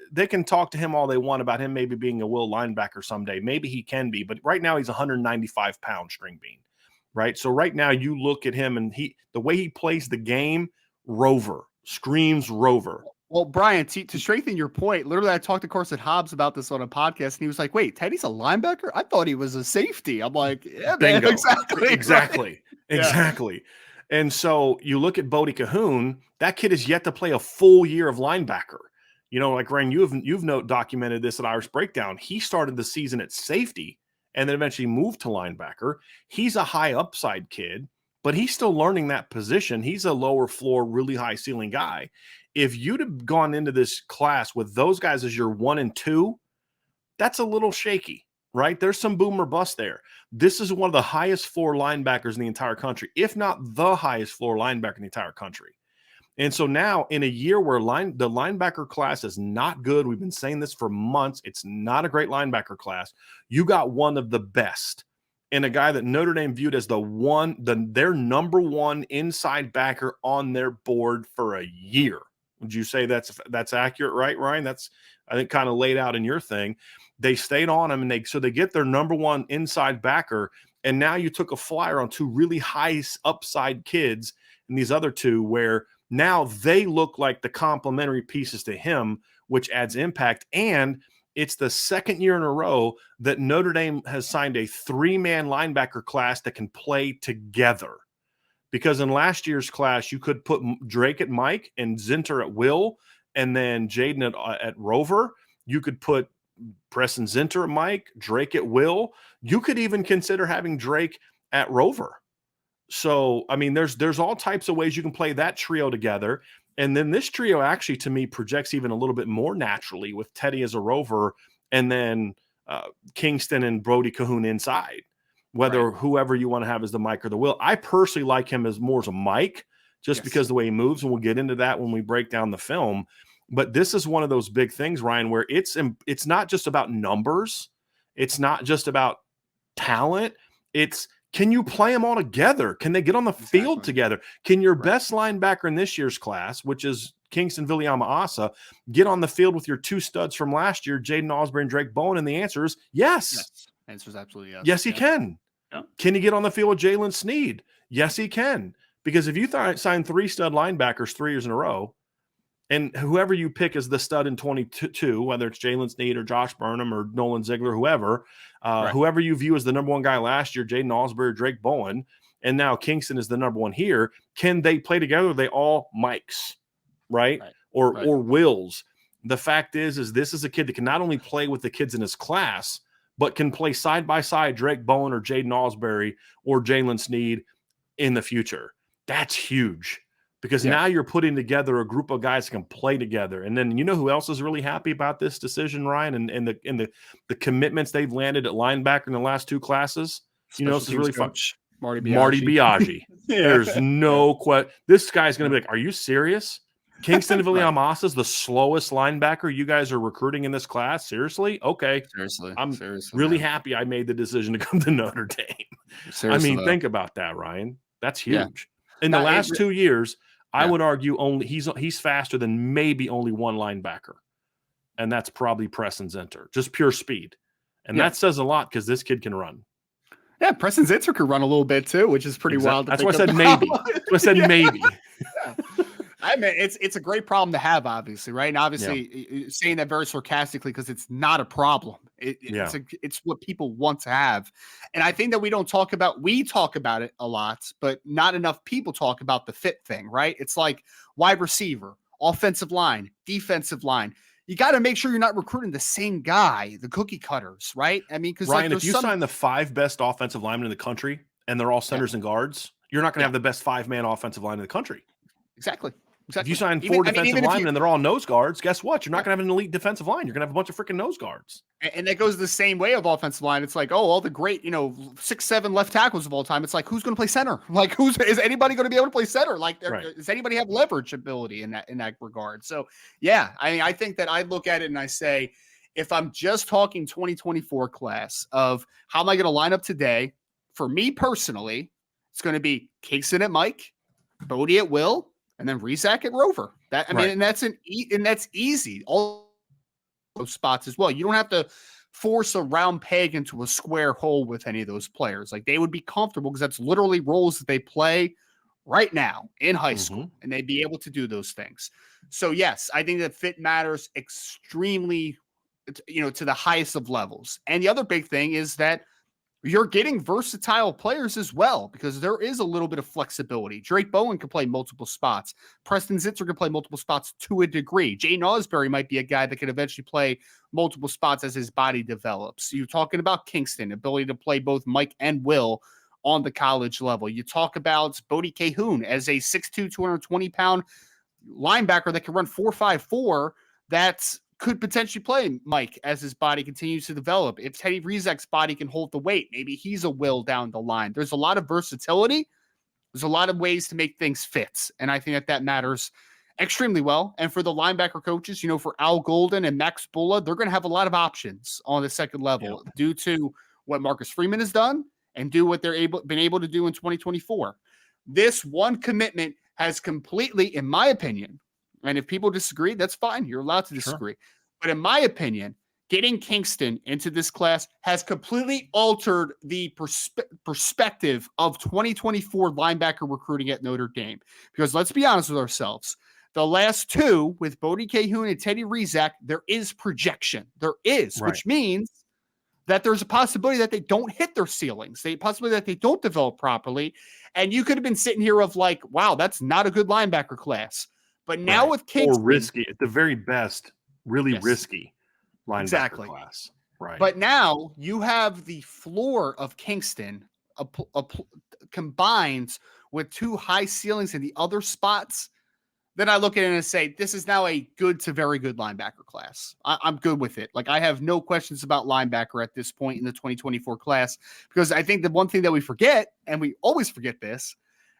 they can talk to him all they want about him maybe being a will linebacker someday. Maybe he can be, but right now he's 195-pound string bean, right? So right now you look at him and the way he plays the game, rover, screams rover. Well, Brian, to strengthen your point, literally I talked to Carson Hobbs about this on a podcast and he was like, wait, Teddy's a linebacker? I thought he was a safety. I'm like, yeah, man, exactly. Exactly. And so you look at Bodie Cahoon, that kid is yet to play a full year of linebacker. Like Ryan, you've documented this at Irish Breakdown. He started the season at safety and then eventually moved to linebacker. He's a high upside kid, but he's still learning that position. He's a lower floor, really high ceiling guy. If you'd have gone into this class with those guys as your 1 and 2, that's a little shaky, right? There's some boom or bust there. This is one of the highest floor linebackers in the entire country, if not the highest floor linebacker in the entire country. And so now in a year where the linebacker class is not good, we've been saying this for months, it's not a great linebacker class. You got one of the best, and a guy that Notre Dame viewed as their number one inside backer on their board for a year. Would you say that's accurate, right, Ryan? That's, I think, kind of laid out in your thing. They stayed on him, and they get their number one inside backer, and now you took a flyer on two really high upside kids, and these other two where now they look like the complementary pieces to him, which adds impact. And it's the second year in a row that Notre Dame has signed a 3-man linebacker class that can play together. Because in last year's class, you could put Drake at Mike and Zinter at Will, and then Jaden at Rover. You could put Preston Zinter at Mike, Drake at Will. You could even consider having Drake at Rover. So, I mean, there's all types of ways you can play that trio together. And then this trio actually, to me, projects even a little bit more naturally with Teddy as a Rover and then Kingston and Brody Cahoon inside, whether whoever you want to have as the Mike or the Will. I personally like him as more as a Mike, just because the way he moves, and we'll get into that when we break down the film. But this is one of those big things, Ryan, where it's not just about numbers. It's not just about talent. It's, can you play them all together? Can they get on the field together? Can your best linebacker in this year's class, which is Kyngstonn Viliamu-Asa, get on the field with your two studs from last year, Jaden Osbury and Drake Bowen? And the answer is yes. The answer is absolutely yes. Yes, he can. Yeah. Can he get on the field with Jalen Sneed? Yes, he can. Because if you sign 3 stud linebackers 3 years in a row, and whoever you pick as the stud in 22, whether it's Jalen Sneed or Josh Burnham or Nolan Ziegler, whoever you view as the number one guy last year, Jaden Osbury or Drake Bowen, and now Kingston is the number one here, can they play together? Are they all Mikes, right? Or Wills? The fact is this is a kid that can not only play with the kids in his class, but can play side by side Drake Bowen or Jaden Osbury or Jalen Sneed in the future. That's huge. Because now you're putting together a group of guys that can play together. And then you know who else is really happy about this decision, Ryan, and the commitments they've landed at linebacker in the last 2 classes? You know, this is really fun. Marty Biaggi. There's no question. This guy's going to be like, are you serious? Kyngstonn Viliamu-Asa is the slowest linebacker you guys are recruiting in this class? Seriously? Okay. I'm really happy I made the decision to come to Notre Dame. I mean, think about that, Ryan. That's huge. In the last 2 years, I would argue only he's faster than maybe only one linebacker, and that's probably Preston Zinter, just pure speed, and that says a lot because this kid can run. Yeah, Preston Zinter could run a little bit too, which is pretty wild. That's why I said maybe. That's why I said maybe. I mean, it's a great problem to have, obviously, right? And obviously, saying that very sarcastically because it's not a problem. It's what people want to have, and I think that we talk about it a lot, but not enough people talk about the fit thing, right? It's like wide receiver, offensive line, defensive line. You got to make sure you're not recruiting the same guy, the cookie cutters, right? I mean, because Ryan, if you sign the 5 best offensive linemen in the country and they're all centers and guards, you're not going to have the best 5-man offensive line in the country. Exactly. If you sign 4 defensive linemen and they're all nose guards, guess what? You're not going to have an elite defensive line. You're going to have a bunch of freaking nose guards. And that goes the same way of offensive line. It's like, all the great, 6'7" left tackles of all time. It's like, who's going to play center? Like, is anybody going to be able to play center? Like, does anybody have leverage ability in that regard? So, yeah, I mean, I think that I look at it and I say, if I'm just talking 2024 class of how am I going to line up today, for me personally, it's going to be Kingston at Mike, Bodie at Will, and then Rezac at Rover. And that's easy. All those spots as well. You don't have to force a round peg into a square hole with any of those players. Like, they would be comfortable because that's literally roles that they play right now in high school, and they'd be able to do those things. So yes, I think that fit matters extremely, to the highest of levels. And the other big thing is that you're getting versatile players as well, because there is a little bit of flexibility. Drake Bowen can play multiple spots. Preston Zinter can play multiple spots to a degree. Jaden Osbury might be a guy that can eventually play multiple spots as his body develops. You're talking about Kingston, ability to play both Mike and Will on the college level. You talk about Bodie Cahoon as a 6'2", 220-pound linebacker that can run 4.54. That's could potentially play Mike as his body continues to develop. If Teddy Rezac's body can hold the weight, maybe he's a Will down the line. There's a lot of versatility, There's a lot of ways to make things fit, and I think that matters extremely well. And for the linebacker coaches, for Al Golden and Max Bulla, they're going to have a lot of options on the second level due to what Marcus Freeman has done and do what been able to do in 2024. This one commitment has completely, in my opinion, and if people disagree, that's fine. You're allowed to disagree. Sure. But in my opinion, getting Kingston into this class has completely altered the perspective of 2024 linebacker recruiting at Notre Dame. Because let's be honest with ourselves. The last two, with Bodie Cahoon and Teddy Rizak, there is projection. There is, right. Which means that there's a possibility that they don't hit their ceilings. The possibility that they don't develop properly. And you could have been sitting here of like, wow, that's not a good linebacker class. But now with Kingston. Or risky, at the very best, really risky linebacker class. Right. But now you have the floor of Kingston combined with two high ceilings in the other spots. Then I look at it and say, this is now a good to very good linebacker class. I'm good with it. Like, I have no questions about linebacker at this point in the 2024 class, because I think the one thing that we forget, and we always forget this,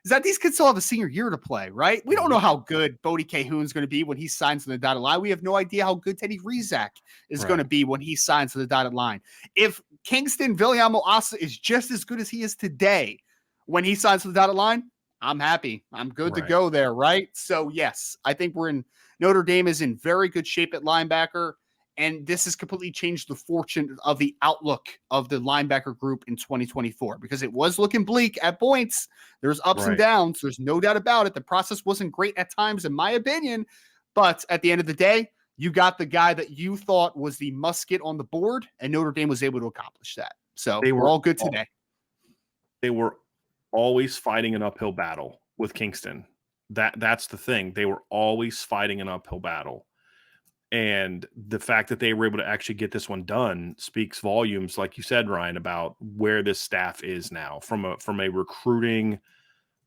is that these kids still have a senior year to play, right? We don't know how good Bodie Cahoon is going to be when he signs on the dotted line. We have no idea how good Teddy Rizak is going to be when he signs on the dotted line. If Kyngstonn Viliamu-Asa is just as good as he is today when he signs on the dotted line, I'm happy. I'm good to go there, right? So, yes, I think Notre Dame is in very good shape at linebacker, and this has completely changed the fortune of the outlook of the linebacker group in 2024, because it was looking bleak at points. There's ups and downs. There's no doubt about it. The process wasn't great at times, in my opinion, but at the end of the day, you got the guy that you thought was the musket on the board, and Notre Dame was able to accomplish that. So we're all good today. They were always fighting an uphill battle with Kingston. That's the thing. They were always fighting an uphill battle. And the fact that they were able to actually get this one done speaks volumes, like you said, Ryan, about where this staff is now from a recruiting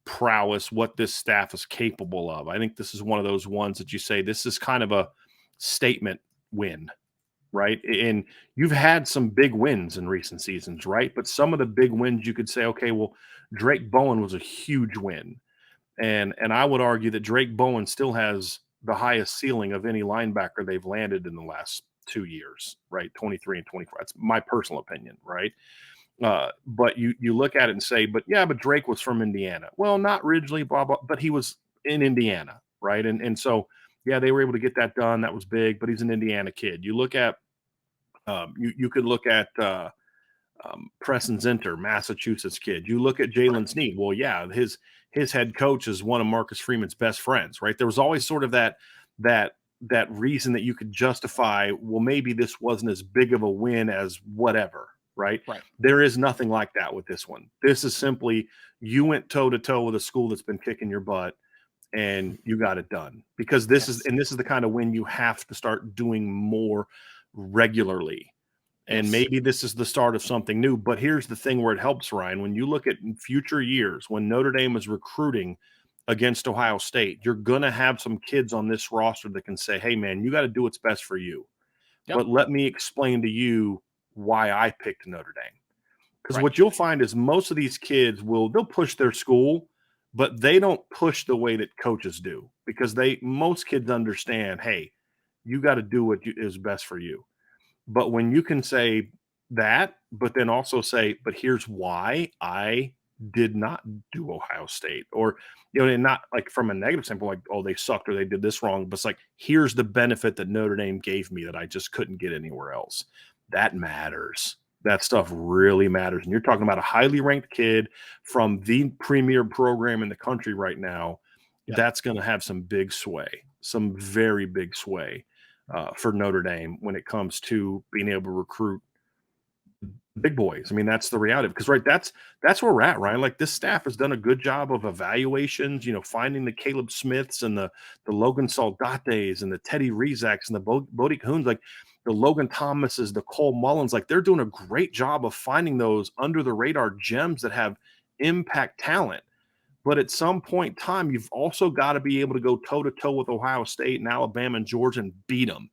prowess, what this staff is capable of. I think this is one of those ones that you say, this is kind of a statement win, right? And you've had some big wins in recent seasons, right? But some of the big wins you could say, okay, well, Drake Bowen was a huge win. And I would argue that Drake Bowen still has the highest ceiling of any linebacker they've landed in the last 2 years, right? 23 and 24. That's my personal opinion, right? But you look at it and say, but Drake was from Indiana. Well, not originally, blah, blah, but he was in Indiana, right? And so, they were able to get that done. That was big, but he's an Indiana kid. You look at, you could look at Preston Zinter, Massachusetts kid. You look at Jalen Sneed. Well, his head coach is one of Marcus Freeman's best friends, right? There was always sort of that reason that you could justify, well, maybe this wasn't as big of a win as whatever, right? There is nothing like that with this one. This is simply, you went toe to toe with a school that's been kicking your butt, and you got it done, because this is the kind of win you have to start doing more regularly. And maybe this is the start of something new. But here's the thing where it helps, Ryan. When you look at future years, when Notre Dame is recruiting against Ohio State, you're going to have some kids on this roster that can say, hey, man, you got to do what's best for you. But let me explain to you why I picked Notre Dame. Because what you'll find is most of these kids they'll push their school, but they don't push the way that coaches do, because most kids understand, hey, you got to do what is best for you. But when you can say that, but then also say, but here's why I did not do Ohio State, or, and not like from a negative standpoint, like, oh, they sucked or they did this wrong, but it's like, here's the benefit that Notre Dame gave me that I just couldn't get anywhere else. That matters. That stuff really matters. And you're talking about a highly ranked kid from the premier program in the country right now. That's going to have some big sway, some very big sway. For Notre Dame when it comes to being able to recruit big boys. I mean, that's the reality, because that's where we're at, Ryan. Like, this staff has done a good job of evaluations, finding the Caleb Smiths and the Logan Saldates and the Teddy Rizaks and the Bodie Cahoons, like the Logan Thomases, the Cole Mullins. Like, they're doing a great job of finding those under the radar gems that have impact talent. But at some point in time, you've also got to be able to go toe-to-toe with Ohio State and Alabama and Georgia and beat them,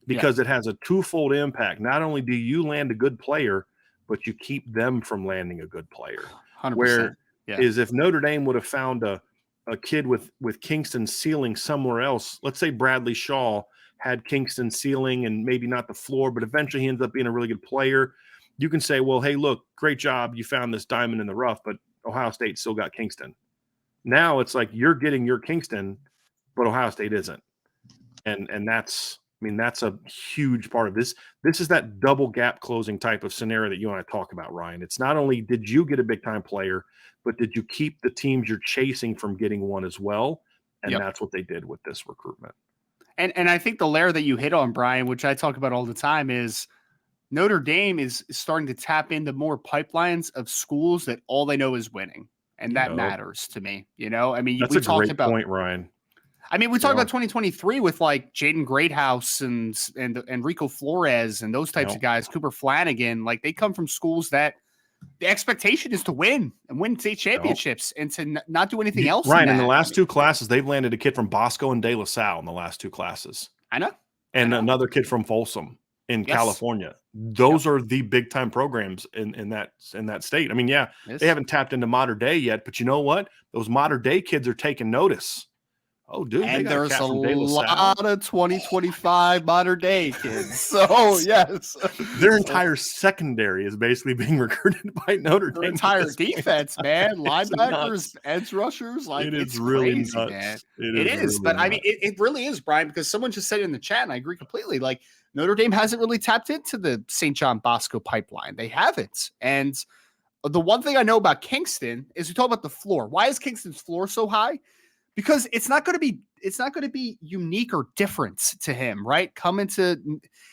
because it has a twofold impact. Not only do you land a good player, but you keep them from landing a good player. 100%. is if Notre Dame would have found a kid with Kingston ceiling somewhere else. Let's say Bradley Shaw had Kingston ceiling and maybe not the floor, but eventually he ends up being a really good player. You can say, well, hey, look, great job. You found this diamond in the rough, but Ohio State still got Kingston. Now it's like you're getting your Kingston, but Ohio State isn't. And that's a huge part of this. This is that double gap closing type of scenario that you and I talk about, Ryan. It's not only did you get a big time player, but did you keep the teams you're chasing from getting one as well? And that's what they did with this recruitment. And I think the layer that you hit on, Brian, which I talk about all the time, is Notre Dame is starting to tap into more pipelines of schools that all they know is winning. And that matters to me. I mean, that's we a talked great about point, Ryan. I mean, we talked about 2023 with like Jaden Greathouse and Rico Flores and those types of guys, Cooper Flanagan. Like they come from schools that the expectation is to win and win state championships and to not do anything else. Ryan, in the last two classes, they've landed a kid from Bosco and De La Salle in the last two classes. I know. And another kid from Folsom in California. Those are the big time programs in that state. I mean, they haven't tapped into modern day yet, but you know what? Those modern day kids are taking notice. Oh, dude, and there's a lot of 2025 modern day kids. So, yes. Their entire secondary is basically being recruited by Notre Dame. Their entire defense, man. Linebackers, edge rushers. Like, it's really crazy, nuts. Man. It is. Really but, nuts. I mean, it really is, Brian, because someone just said it in the chat, and I agree completely. Like, Notre Dame hasn't really tapped into the St. John Bosco pipeline. They haven't. And the one thing I know about Kingston is we talk about the floor. Why is Kingston's floor so high? Because it's not going to be unique or different to him, right?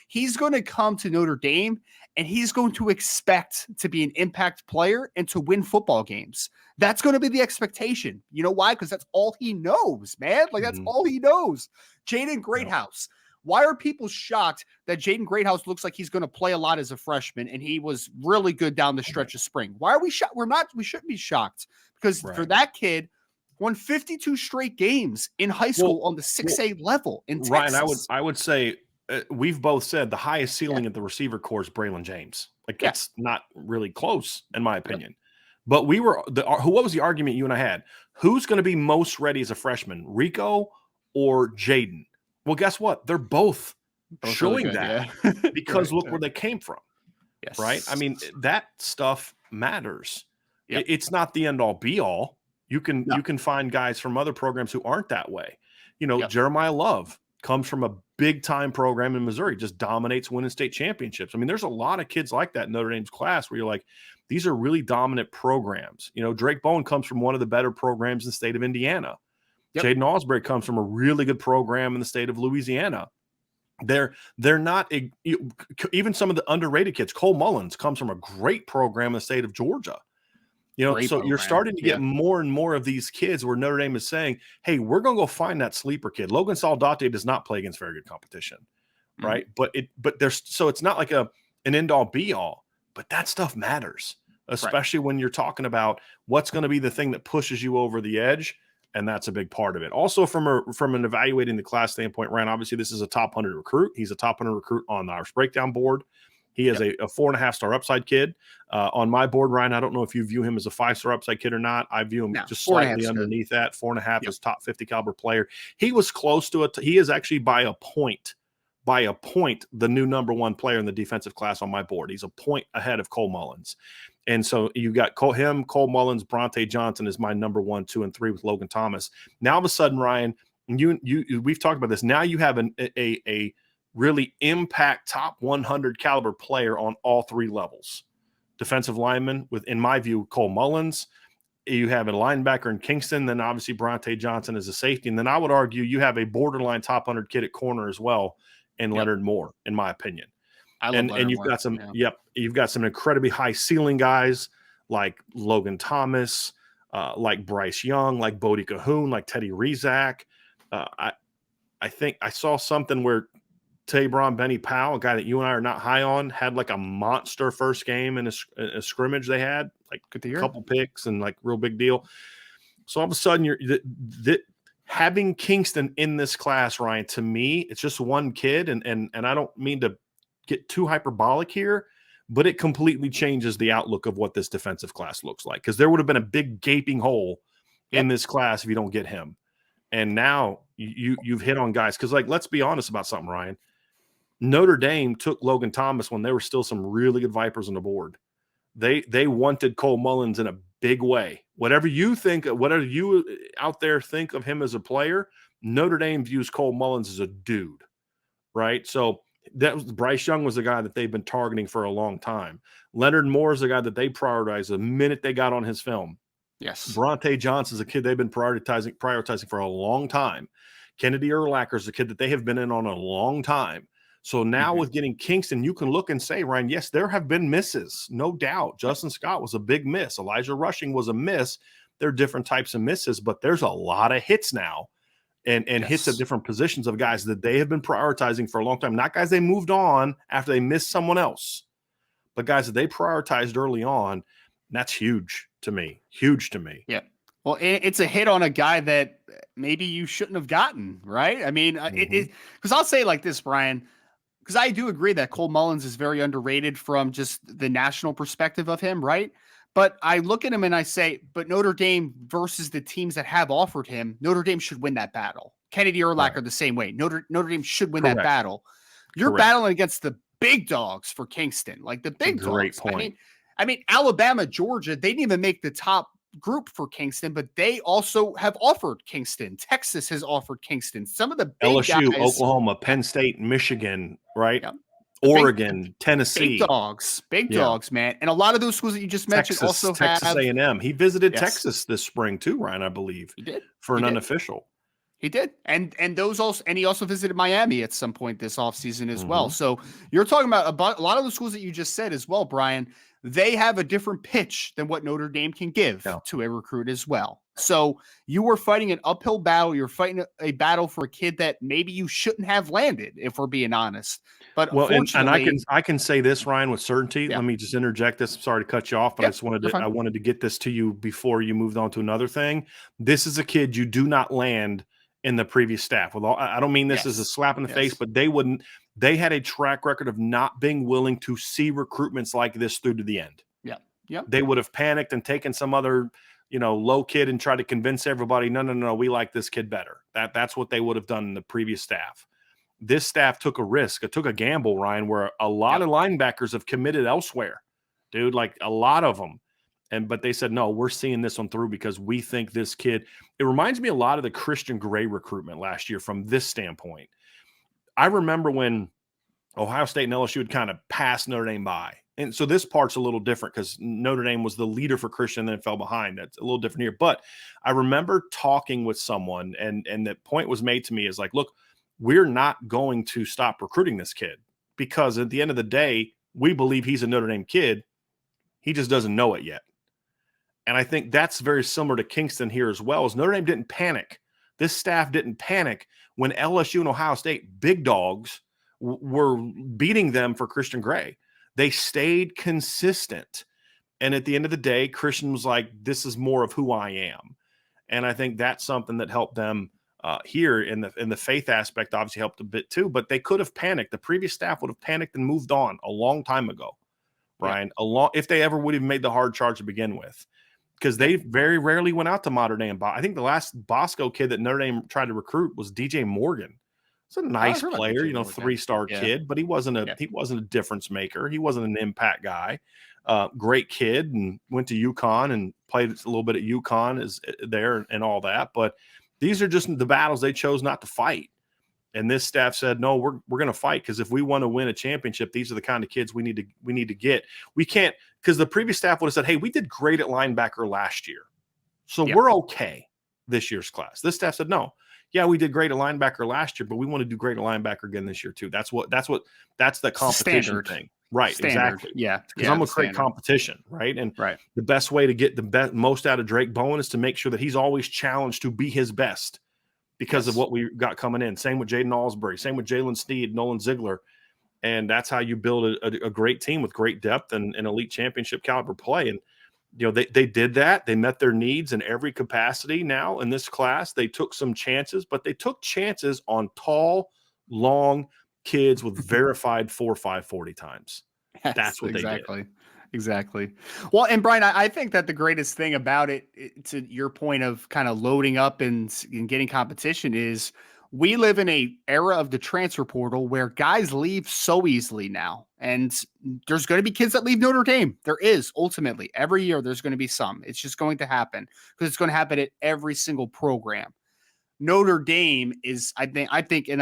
He's going to come to Notre Dame and he's going to expect to be an impact player and to win football games. That's going to be the expectation. You know why? Because that's all he knows, man. Like that's all he knows. Jaden Greathouse. Why are people shocked that Jaden Greathouse looks like he's going to play a lot as a freshman and he was really good down the stretch of spring? Why are we shocked? We shouldn't be shocked because for that kid, won 52 straight games in high school on the 6A level in Texas. Ryan, I would say we've both said the highest ceiling at the receiver corps is Braylon James. Like it's not really close in my opinion. But what was the argument you and I had? Who's going to be most ready as a freshman, Rico or Jaden? Well, guess what? They're both showing really that because look where they came from. Yes. Right? I mean, that stuff matters. Yep. It's not the end all be all. You can find guys from other programs who aren't that way. Jeremiah Love comes from a big time program in Missouri, just dominates winning state championships. I mean, there's a lot of kids like that in Notre Dame's class where you're like, these are really dominant programs. Drake Bowen comes from one of the better programs in the state of Indiana. Yep. Jaden Osbury comes from a really good program in the state of Louisiana. They're not even some of the underrated kids. Cole Mullins comes from a great program in the state of Georgia. So you're starting to get more and more of these kids where Notre Dame is saying, hey, we're going to go find that sleeper kid. Logan Saldate does not play against very good competition, right? But it's not like an end all be all, but that stuff matters, especially when you're talking about what's going to be the thing that pushes you over the edge. And that's a big part of it. Also from an evaluating the class standpoint, Ryan, obviously this is a top 100 recruit. He's a top 100 recruit on the Irish Breakdown board. He is a 4.5-star upside kid. On my board, Ryan, I don't know if you view him as a 5-star upside kid or not. I view him just slightly underneath that. 4.5 is top 50 caliber player. He was close to it. He is actually by a point, the new number one player in the defensive class on my board. He's a point ahead of Cole Mullins. And so you got Cole Mullins, Bronte Johnson is my number 1, 2, and 3 with Logan Thomas. Now all of a sudden, Ryan, we've talked about this. Now you have a really impact top 100 caliber player on all 3 levels. Defensive lineman with, in my view, Cole Mullins. You have a linebacker in Kingston, then obviously Bronte Johnson is a safety. And then I would argue you have a borderline top 100 kid at corner as well in Leonard Moore, in my opinion. And you've got some, you've got some incredibly high ceiling guys like Logan Thomas, like Bryce Young, like Bodie Cahoon, like Teddy Rizak. I think I saw something where Tabron Benny Powell, a guy that you and I are not high on, had like a monster first game in a scrimmage they had, like a couple picks and like real big deal. So all of a sudden having Kingston in this class, Ryan, to me, it's just one kid. And I don't mean to get too hyperbolic here, but it completely changes the outlook of what this defensive class looks like, because there would have been a big gaping hole in this class if you don't get him. And now you've hit on guys, because, like, let's be honest about something, Ryan. Notre Dame took Logan Thomas when there were still some really good Vipers on the board. They wanted Cole Mullins in a big way. Whatever you out there think of him as a player, Notre Dame views Cole Mullins as a dude, right? So Bryce Young was the guy that they've been targeting for a long time. Leonard Moore is the guy that they prioritized the minute they got on his film. Yes. Bronte Johnson is a kid they've been prioritizing for a long time. Kennedy Urlacher is a kid that they have been in on a long time. So now with getting Kingston, you can look and say, Ryan, yes, there have been misses, no doubt. Justin Scott was a big miss. Elijah Rushing was a miss. There are different types of misses, but there's a lot of hits now and hits at different positions of guys that they have been prioritizing for a long time. Not guys they moved on after they missed someone else, but guys that they prioritized early on. That's huge to me. Huge to me. Yeah. Well, it's a hit on a guy that maybe you shouldn't have gotten, right? I mean, because I'll say like this, Brian, because I do agree that Cole Mullins is very underrated from just the national perspective of him, right? But I look at him and I say, but Notre Dame versus the teams that have offered him, Notre Dame should win that battle. Kennedy Urlacher the same way. Notre Dame should win that battle. You're battling against the big dogs for Kingston, like the big dogs. Great point. I mean, Alabama, Georgia, they didn't even make the top group for Kingston, but they also have offered Kingston. Texas has offered Kingston. Some of the big LSU, guys, Oklahoma, Penn State, Michigan, right? Yeah. Oregon, Tennessee, big dogs, man. And a lot of those schools that you just mentioned also Texas A&M. He visited Texas this spring too, Ryan, I believe. He did for an unofficial. He did. And those also, and he also visited Miami at some point this offseason as well. So you're talking about a lot of the schools that you just said as well, Brian. They have a different pitch than what Notre Dame can give to a recruit as well. So you were fighting an uphill battle. You're fighting a battle for a kid that maybe you shouldn't have landed, if we're being honest. But and I can say this, Ryan, with certainty. Let me just interject this. I'm sorry to cut you off, but I wanted to get this to you before you moved on to another thing. This is a kid you do not land in the previous staff. I don't mean this as a slap in the face, but they had a track record of not being willing to see recruitments like this through to the end. Yeah. They would have panicked and taken some other, low kid and tried to convince everybody, no, we like this kid better. That's what they would have done in the previous staff. This staff took a risk. It took a gamble, Ryan, where a lot of linebackers have committed elsewhere, dude, like a lot of them. But they said, no, we're seeing this one through because we think this kid, it reminds me a lot of the Christian Gray recruitment last year from this standpoint. I remember when Ohio State and LSU had kind of passed Notre Dame by. And so this part's a little different because Notre Dame was the leader for Christian and then fell behind. That's a little different here. But I remember talking with someone and the point was made to me is like, look, we're not going to stop recruiting this kid because at the end of the day, we believe he's a Notre Dame kid. He just doesn't know it yet. And I think that's very similar to Kingston here as well, as Notre Dame didn't panic. This staff didn't panic when LSU and Ohio State, big dogs, were beating them for Christian Gray. They stayed consistent. And at the end of the day, Christian was like, this is more of who I am. And I think that's something that helped them here in the faith aspect, obviously helped a bit too, but they could have panicked. The previous staff would have panicked and moved on a long time ago, Brian, if they ever would have made the hard charge to begin with, because they very rarely went out to modern day. I think the last Bosco kid that Notre Dame tried to recruit was DJ Morgan. He's a nice player, 3-star kid, but he wasn't a difference maker. He wasn't an impact guy. Great kid and went to UConn and played a little bit at UConn is there and all that. But these are just the battles they chose not to fight. And this staff said, no, we're going to fight because if we want to win a championship, these are the kind of kids we need to get. We can't, because the previous staff would have said, hey, we did great at linebacker last year, so we're okay this year's class. This staff said, no, yeah, we did great at linebacker last year, but we want to do great at linebacker again this year too. That's the competition thing. Right, exactly. Yeah, because I'm going to create competition, right? And the best way to get the most out of Drake Bowen is to make sure that he's always challenged to be his best because of what we got coming in. Same with Jaden Alsbury, same with Jalen Sneed, Nolan Ziegler. And that's how you build a great team with great depth and elite championship caliber play. And, they did that. They met their needs in every capacity now in this class. They took some chances, but they took chances on tall, long kids with verified 4.5 40 times. Yes, That's what they did. exactly. Well, and Brian, I think that the greatest thing about to your point of kind of loading up and getting competition, is we live in a era of the transfer portal where guys leave so easily now. And there's going to be kids that leave Notre Dame. There is, ultimately. Every year there's going to be some. It's just going to happen, because it's going to happen at every single program. Notre Dame is, I think, and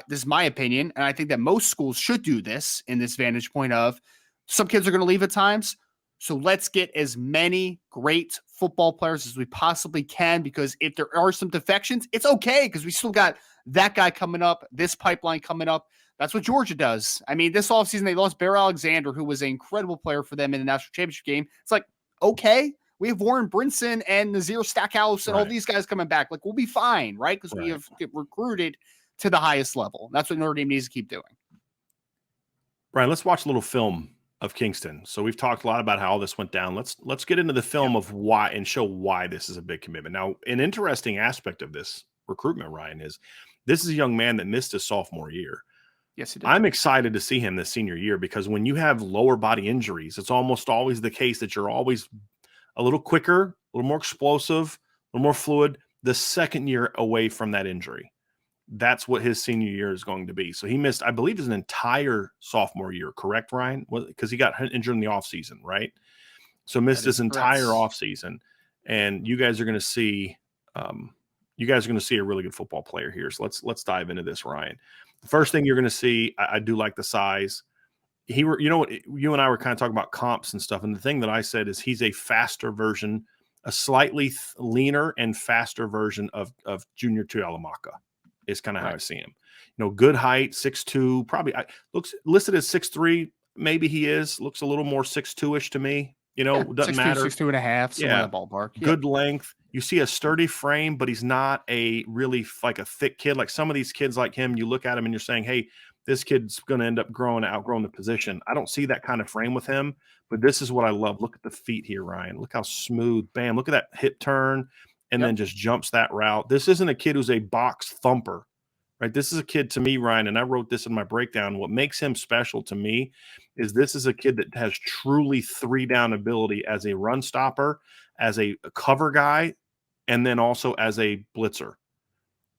this is my opinion, and I think that most schools should do this in this vantage point of, some kids are going to leave at times. So let's get as many great football players as we possibly can, because if there are some defections, it's okay, because we still got that guy coming up, this pipeline coming up. That's what Georgia does. I mean, this offseason, they lost Bear Alexander, who was an incredible player for them in the national championship game. It's like, okay, we have Warren Brinson and Nazir Stackhouse and all these guys coming back. Like, we'll be fine, right? Because we have get recruited to the highest level. That's what Notre Dame needs to keep doing. Brian, let's watch a little film of Kingston. So we've talked a lot about how all this went down. Let's get into the film of why, and show why this is a big commitment. Now, an interesting aspect of this recruitment, Ryan, is this is a young man that missed his sophomore year. Yes, he did. I'm excited to see him this senior year, because when you have lower body injuries, it's almost always the case that you're always a little quicker, a little more explosive, a little more fluid the second year away from that injury. That's what his senior year is going to be. So he missed, I believe, his entire sophomore year, correct, Ryan? Because he got injured in the offseason, right? So missed his entire offseason. And you guys are going to see a really good football player here. So let's dive into this, Ryan. The first thing you're going to see, I do like the size. You know what, you and I were kind of talking about comps and stuff, and the thing that I said is he's a faster version, a slightly leaner and faster version of Junior Tuihalamaka. Is kind of how I see him. You know, good height, 6'2", probably looks listed as 6'3". Maybe he is. Looks a little more 6'2"-ish to me. You know, doesn't 6'2", matter. 6'2.5", somewhere in the ballpark. Good length. You see a sturdy frame, but he's not a really like a thick kid. Like some of these kids like him, you look at him and you're saying, hey, this kid's going to end up outgrowing the position. I don't see that kind of frame with him, but this is what I love. Look at the feet here, Ryan. Look how smooth. Bam. Look at that hip turn, and then just jumps that route. This isn't a kid who's a box thumper, right? This is a kid to me, Ryan, and I wrote this in my breakdown. What makes him special to me is this is a kid that has truly 3-down ability as a run stopper, as a cover guy, and then also as a blitzer.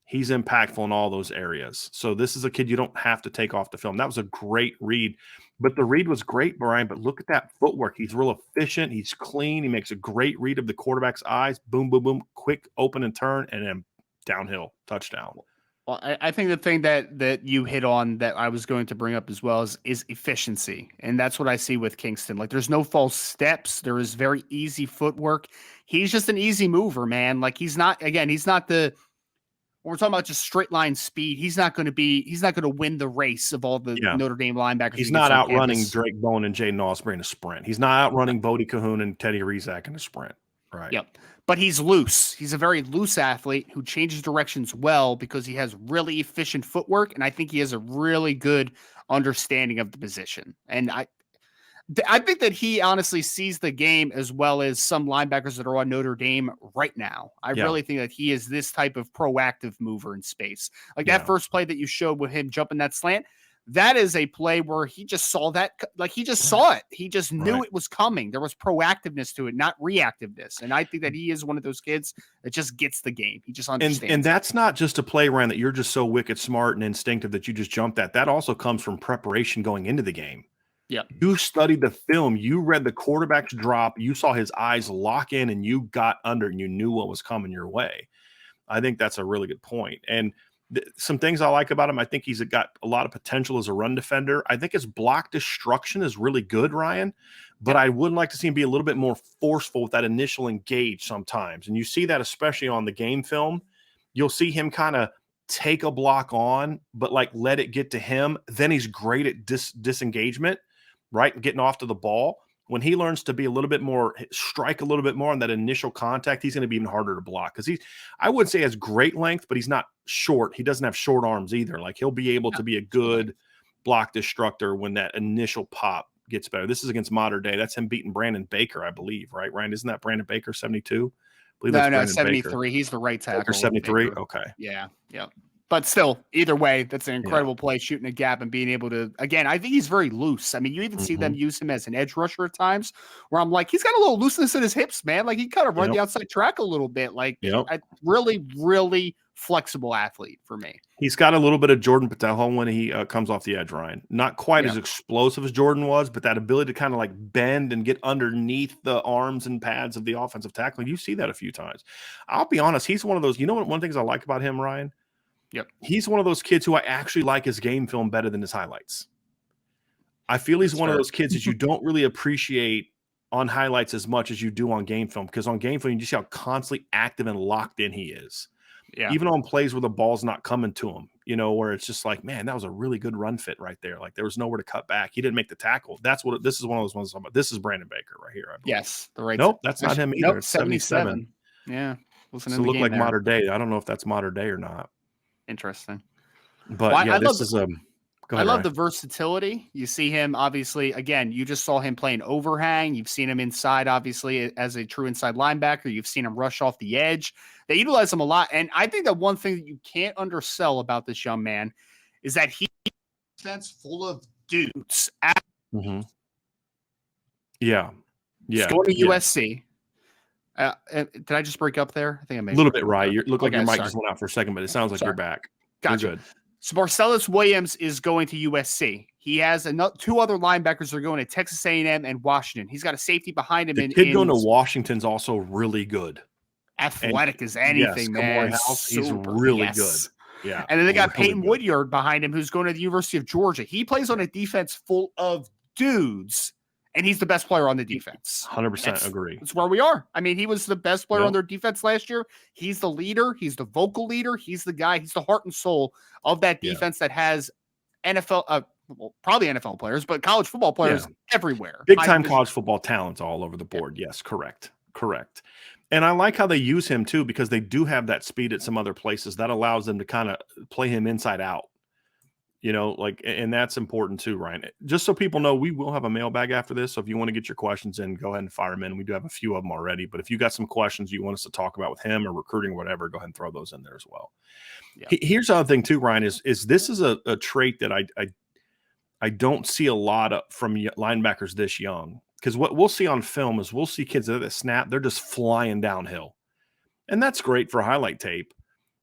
He's impactful in all those areas. So this is a kid you don't have to take off the film. That was a great read. But the read was great, Brian. But look at that footwork. He's real efficient. He's clean. He makes a great read of the quarterback's eyes. Boom, boom, boom. Quick open and turn, and then downhill touchdown. Well, I think the thing that you hit on that I was going to bring up as well is efficiency. And that's what I see with Kingston. Like, there's no false steps. There is very easy footwork. He's just an easy mover, man. Like, he's not the, when we're talking about just straight line speed, he's not going to win the race of all the Notre Dame linebackers. He's not outrunning Drake Bone and Jaden Osprey in a sprint. He's not outrunning Bodie Cahoon and Teddy Rizak in a sprint. Right. Yep. But he's loose. He's a very loose athlete who changes directions well because he has really efficient footwork. And I think he has a really good understanding of the position. And I think that he honestly sees the game as well as some linebackers that are on Notre Dame right now. I really think that he is this type of proactive mover in space. Like that first play that you showed with him jumping that slant, that is a play where he just saw that, like he just saw it. He just knew it was coming. There was proactiveness to it, not reactiveness. And I think that he is one of those kids that just gets the game. He just understands. And that's not just a play, Ryan, that you're just so wicked smart and instinctive that you just jumped at. That also comes from preparation going into the game. Yeah. You studied the film. You read the quarterback's drop. You saw his eyes lock in and you got under and you knew what was coming your way. I think that's a really good point. And some things I like about him, I think he's got a lot of potential as a run defender. I think his block destruction is really good, Ryan, but I would like to see him be a little bit more forceful with that initial engage sometimes. And you see that especially on the game film. You'll see him kind of take a block on, but like let it get to him. Then he's great at disengagement, right? Getting off to the ball. When he learns to be a little bit more, strike a little bit more on that initial contact, he's going to be even harder to block because I wouldn't say he has great length, but he's not short. He doesn't have short arms either. Like he'll be able to be a good block destructor when that initial pop gets better. This is against Modern Day. That's him beating Brandon Baker, I believe, right? Ryan, isn't that Brandon Baker 72? No, 73. Baker. He's the right tackle. Baker 73. Okay. Yeah. But still, either way, that's an incredible play, shooting a gap and being able to, again, I think he's very loose. I mean, you even see them use him as an edge rusher at times where I'm like, he's got a little looseness in his hips, man. Like he kind of run the outside track a little bit. Like a really, really flexible athlete for me. He's got a little bit of Jordan Patel when he comes off the edge, Ryan. Not quite as explosive as Jordan was, but that ability to kind of like bend and get underneath the arms and pads of the offensive tackle. You see that a few times. I'll be honest. He's one of those, one of the things I like about him, Ryan? Yep. He's one of those kids who I actually like his game film better than his highlights. I feel he's one of those kids that you don't really appreciate on highlights as much as you do on game film, because on game film, you just see how constantly active and locked in he is. Yeah. Even on plays where the ball's not coming to him, where it's just like, man, that was a really good run fit right there. Like there was nowhere to cut back. He didn't make the tackle. This is one of those ones I'm talking about. This is Brandon Baker right here. I believe. Yes. The right. Nope. That's not him either. Nope, it's 77. Yeah. So look like modern day. I don't know if that's modern day or not. Interesting. But I love the versatility. You see him, obviously, again, you just saw him playing overhang. You've seen him inside, obviously, as a true inside linebacker. You've seen him rush off the edge. They utilize him a lot. And I think that one thing that you can't undersell about this young man is that he's full of dudes. Yeah. He's going to USC. Did I just break up there? I think I made a little bit right. You look like your mic just went out for a second, but it sounds like you're back. Gotcha. You're good. So Marcellus Williams is going to USC. He has two other linebackers that are going to Texas A&M and Washington. He's got a safety behind him. The kid going to Washington's also really good. Athletic as anything, man. He's really good. Yeah. And then they got Peyton Woodyard behind him, who's going to the University of Georgia. He plays on a defense full of dudes, and he's the best player on the defense. 100% agree. That's where we are. I mean, he was the best player on their defense last year. He's the leader. He's the vocal leader. He's the guy. He's the heart and soul of that defense that has NFL, probably NFL players, but college football players everywhere. Big time college football talents all over the board. Yes, correct. And I like how they use him too, because they do have that speed at some other places that allows them to kind of play him inside out. And that's important too, Ryan. Just so people know, we will have a mailbag after this. So if you want to get your questions in, go ahead and fire them in. We do have a few of them already, but if you got some questions you want us to talk about with him or recruiting or whatever, go ahead and throw those in there as well. Yeah. Here's the other thing too, Ryan, is this is a trait that I don't see a lot of from linebackers this young, because what we'll see on film is we'll see kids that snap, they're just flying downhill. And that's great for highlight tape,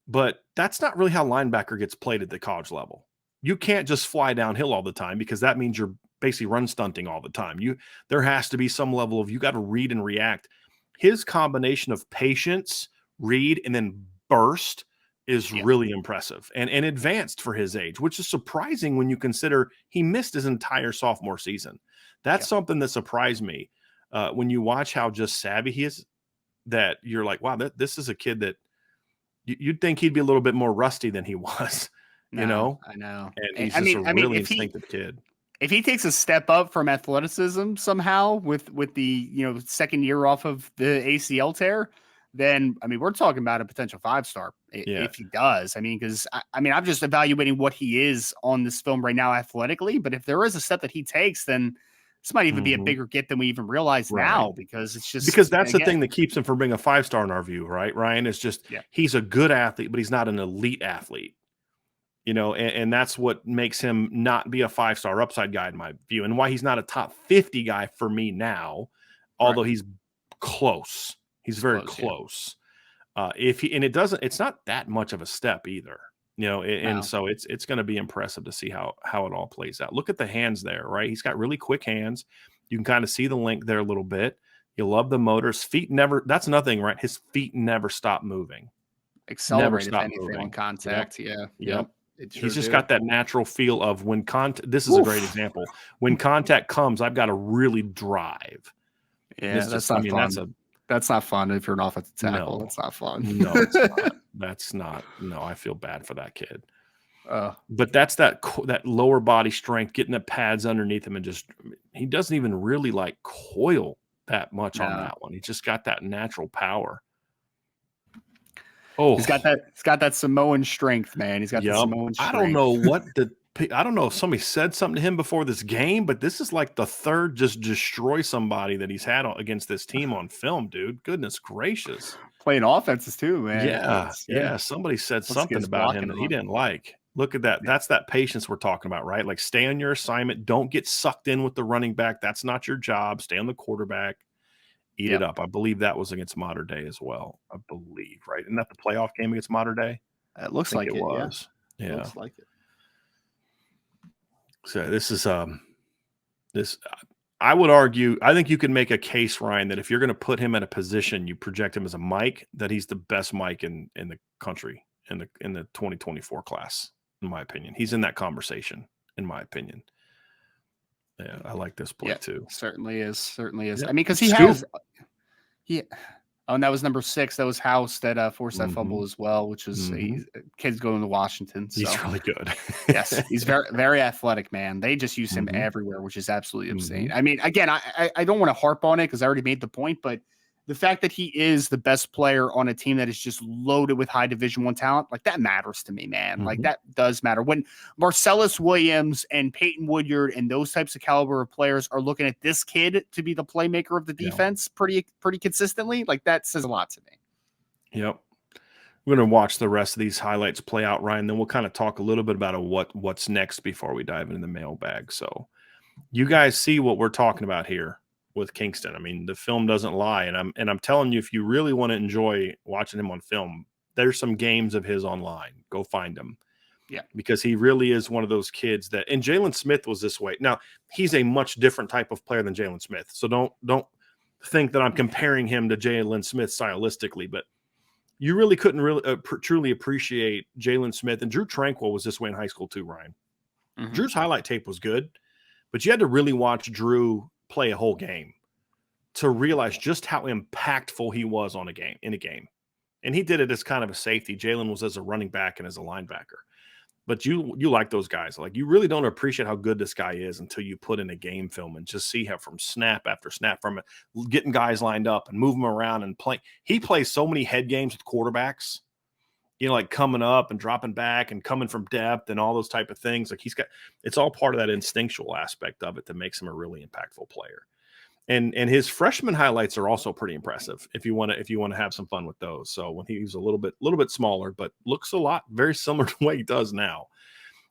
but that's not really how linebacker gets played at the college level. You can't just fly downhill all the time, because that means you're basically run stunting all the time. There has to be some level of, you got to read and react. His combination of patience, read, and then burst is really impressive and advanced for his age, which is surprising when you consider he missed his entire sophomore season. That's something that surprised me when you watch how just savvy he is, that you're like, wow, this is a kid that you'd think he'd be a little bit more rusty than he was. I know. And he's just a really instinctive kid. If he takes a step up from athleticism somehow with the second year off of the ACL tear, then we're talking about a potential 5-star if he does. Because I'm just evaluating what he is on this film right now athletically. But if there is a step that he takes, then this might even be a bigger get than we even realize now, because it's just that's the thing that keeps him from being a 5-star in our view, right? Ryan, is just he's a good athlete, but he's not an elite athlete. And that's what makes him not be a 5-star upside guy in my view, and why he's not a top 50 guy for me now, although he's close. He's very close. It's not that much of a step either, and so it's going to be impressive to see how it all plays out. Look at the hands there, right? He's got really quick hands. You can kind of see the link there a little bit. You love the motors. Feet never, that's nothing, right? His feet never stop moving. Accelerated anything on contact. Yep. He's just got that natural feel of when contact. This is a great example. When contact comes, I've got to really drive. Yeah, that's not fun. That's not fun if you're an offensive tackle. That's not fun. No, it's not. That's not. No, I feel bad for that kid. But that's that lower body strength, getting the pads underneath him, and he doesn't even really coil that much on that one. He just got that natural power. Oh, he's got that Samoan strength, man. He's got the Samoan strength. I don't know what I don't know if somebody said something to him before this game, but this is like the third just destroy somebody that he's had against this team on film, dude. Goodness gracious. Playing offenses too, man. Yeah, yeah. Somebody said Looks like something he's about him blocking that them he up. didn't like. Look at that. Yeah. That's that patience we're talking about, right? Like stay on your assignment. Don't get sucked in with the running back. That's not your job. Stay on the quarterback. Eat it Yep. up. I believe that was against Mater Day as well. I believe, right? Isn't that the playoff game against Mater Day? It I looks think like it it. Yeah. was. Yeah. Looks like it. So this is this I would argue, I think you can make a case, Ryan, that if you're going to put him at a position, you project him as a Mike, that he's the best Mike in the country in the 2024 class, in my opinion. He's in that conversation, in my opinion. Yeah, I like this play Yeah, too. certainly is. Certainly is. Yep. I mean, because he Scoop. has Oh, and that was number 6. That was House that forced that fumble as well, which was kid's going to Washington. So He's really good. yes, he's very, very athletic, man. They just use him everywhere, which is absolutely insane. I mean, again, I don't want to harp on it because I already made the point, but the fact that he is the best player on a team that is just loaded with high Division I talent, like that matters to me, man. Like that does matter. When Marcellus Williams and Peyton Woodyard and those types of caliber of players are looking at this kid to be the playmaker of the defense pretty consistently, like that says a lot to me. Yep. We're going to watch the rest of these highlights play out, Ryan. Then we'll kind of talk a little bit about what's next before we dive into the mailbag. So you guys see what we're talking about here with Kingston. I mean, the film doesn't lie. And I'm telling you, if you really want to enjoy watching him on film, there's some games of his online. Go find them. Yeah. Because he really is one of those kids that, and Jalen Smith was this way. Now, he's a much different type of player than Jalen Smith. So don't think that I'm comparing him to Jalen Smith stylistically, but you really couldn't really truly appreciate Jalen Smith. And Drew Tranquil was this way in high school too, Ryan. Drew's highlight tape was good, but you had to really watch Drew play a whole game to realize just how impactful he was in a game. And he did it as kind of a safety. Jalen was as a running back and as a linebacker. But you like those guys. Like you really don't appreciate how good this guy is until you put in a game film and just see how from snap after snap from getting guys lined up and moving them around and play. He plays so many head games with quarterbacks, like coming up and dropping back and coming from depth and all those type of things. Like it's all part of that instinctual aspect of it that makes him a really impactful player. And his freshman highlights are also pretty impressive if you want to have some fun with those. So when he was a little bit smaller, but looks a lot very similar to what he does now.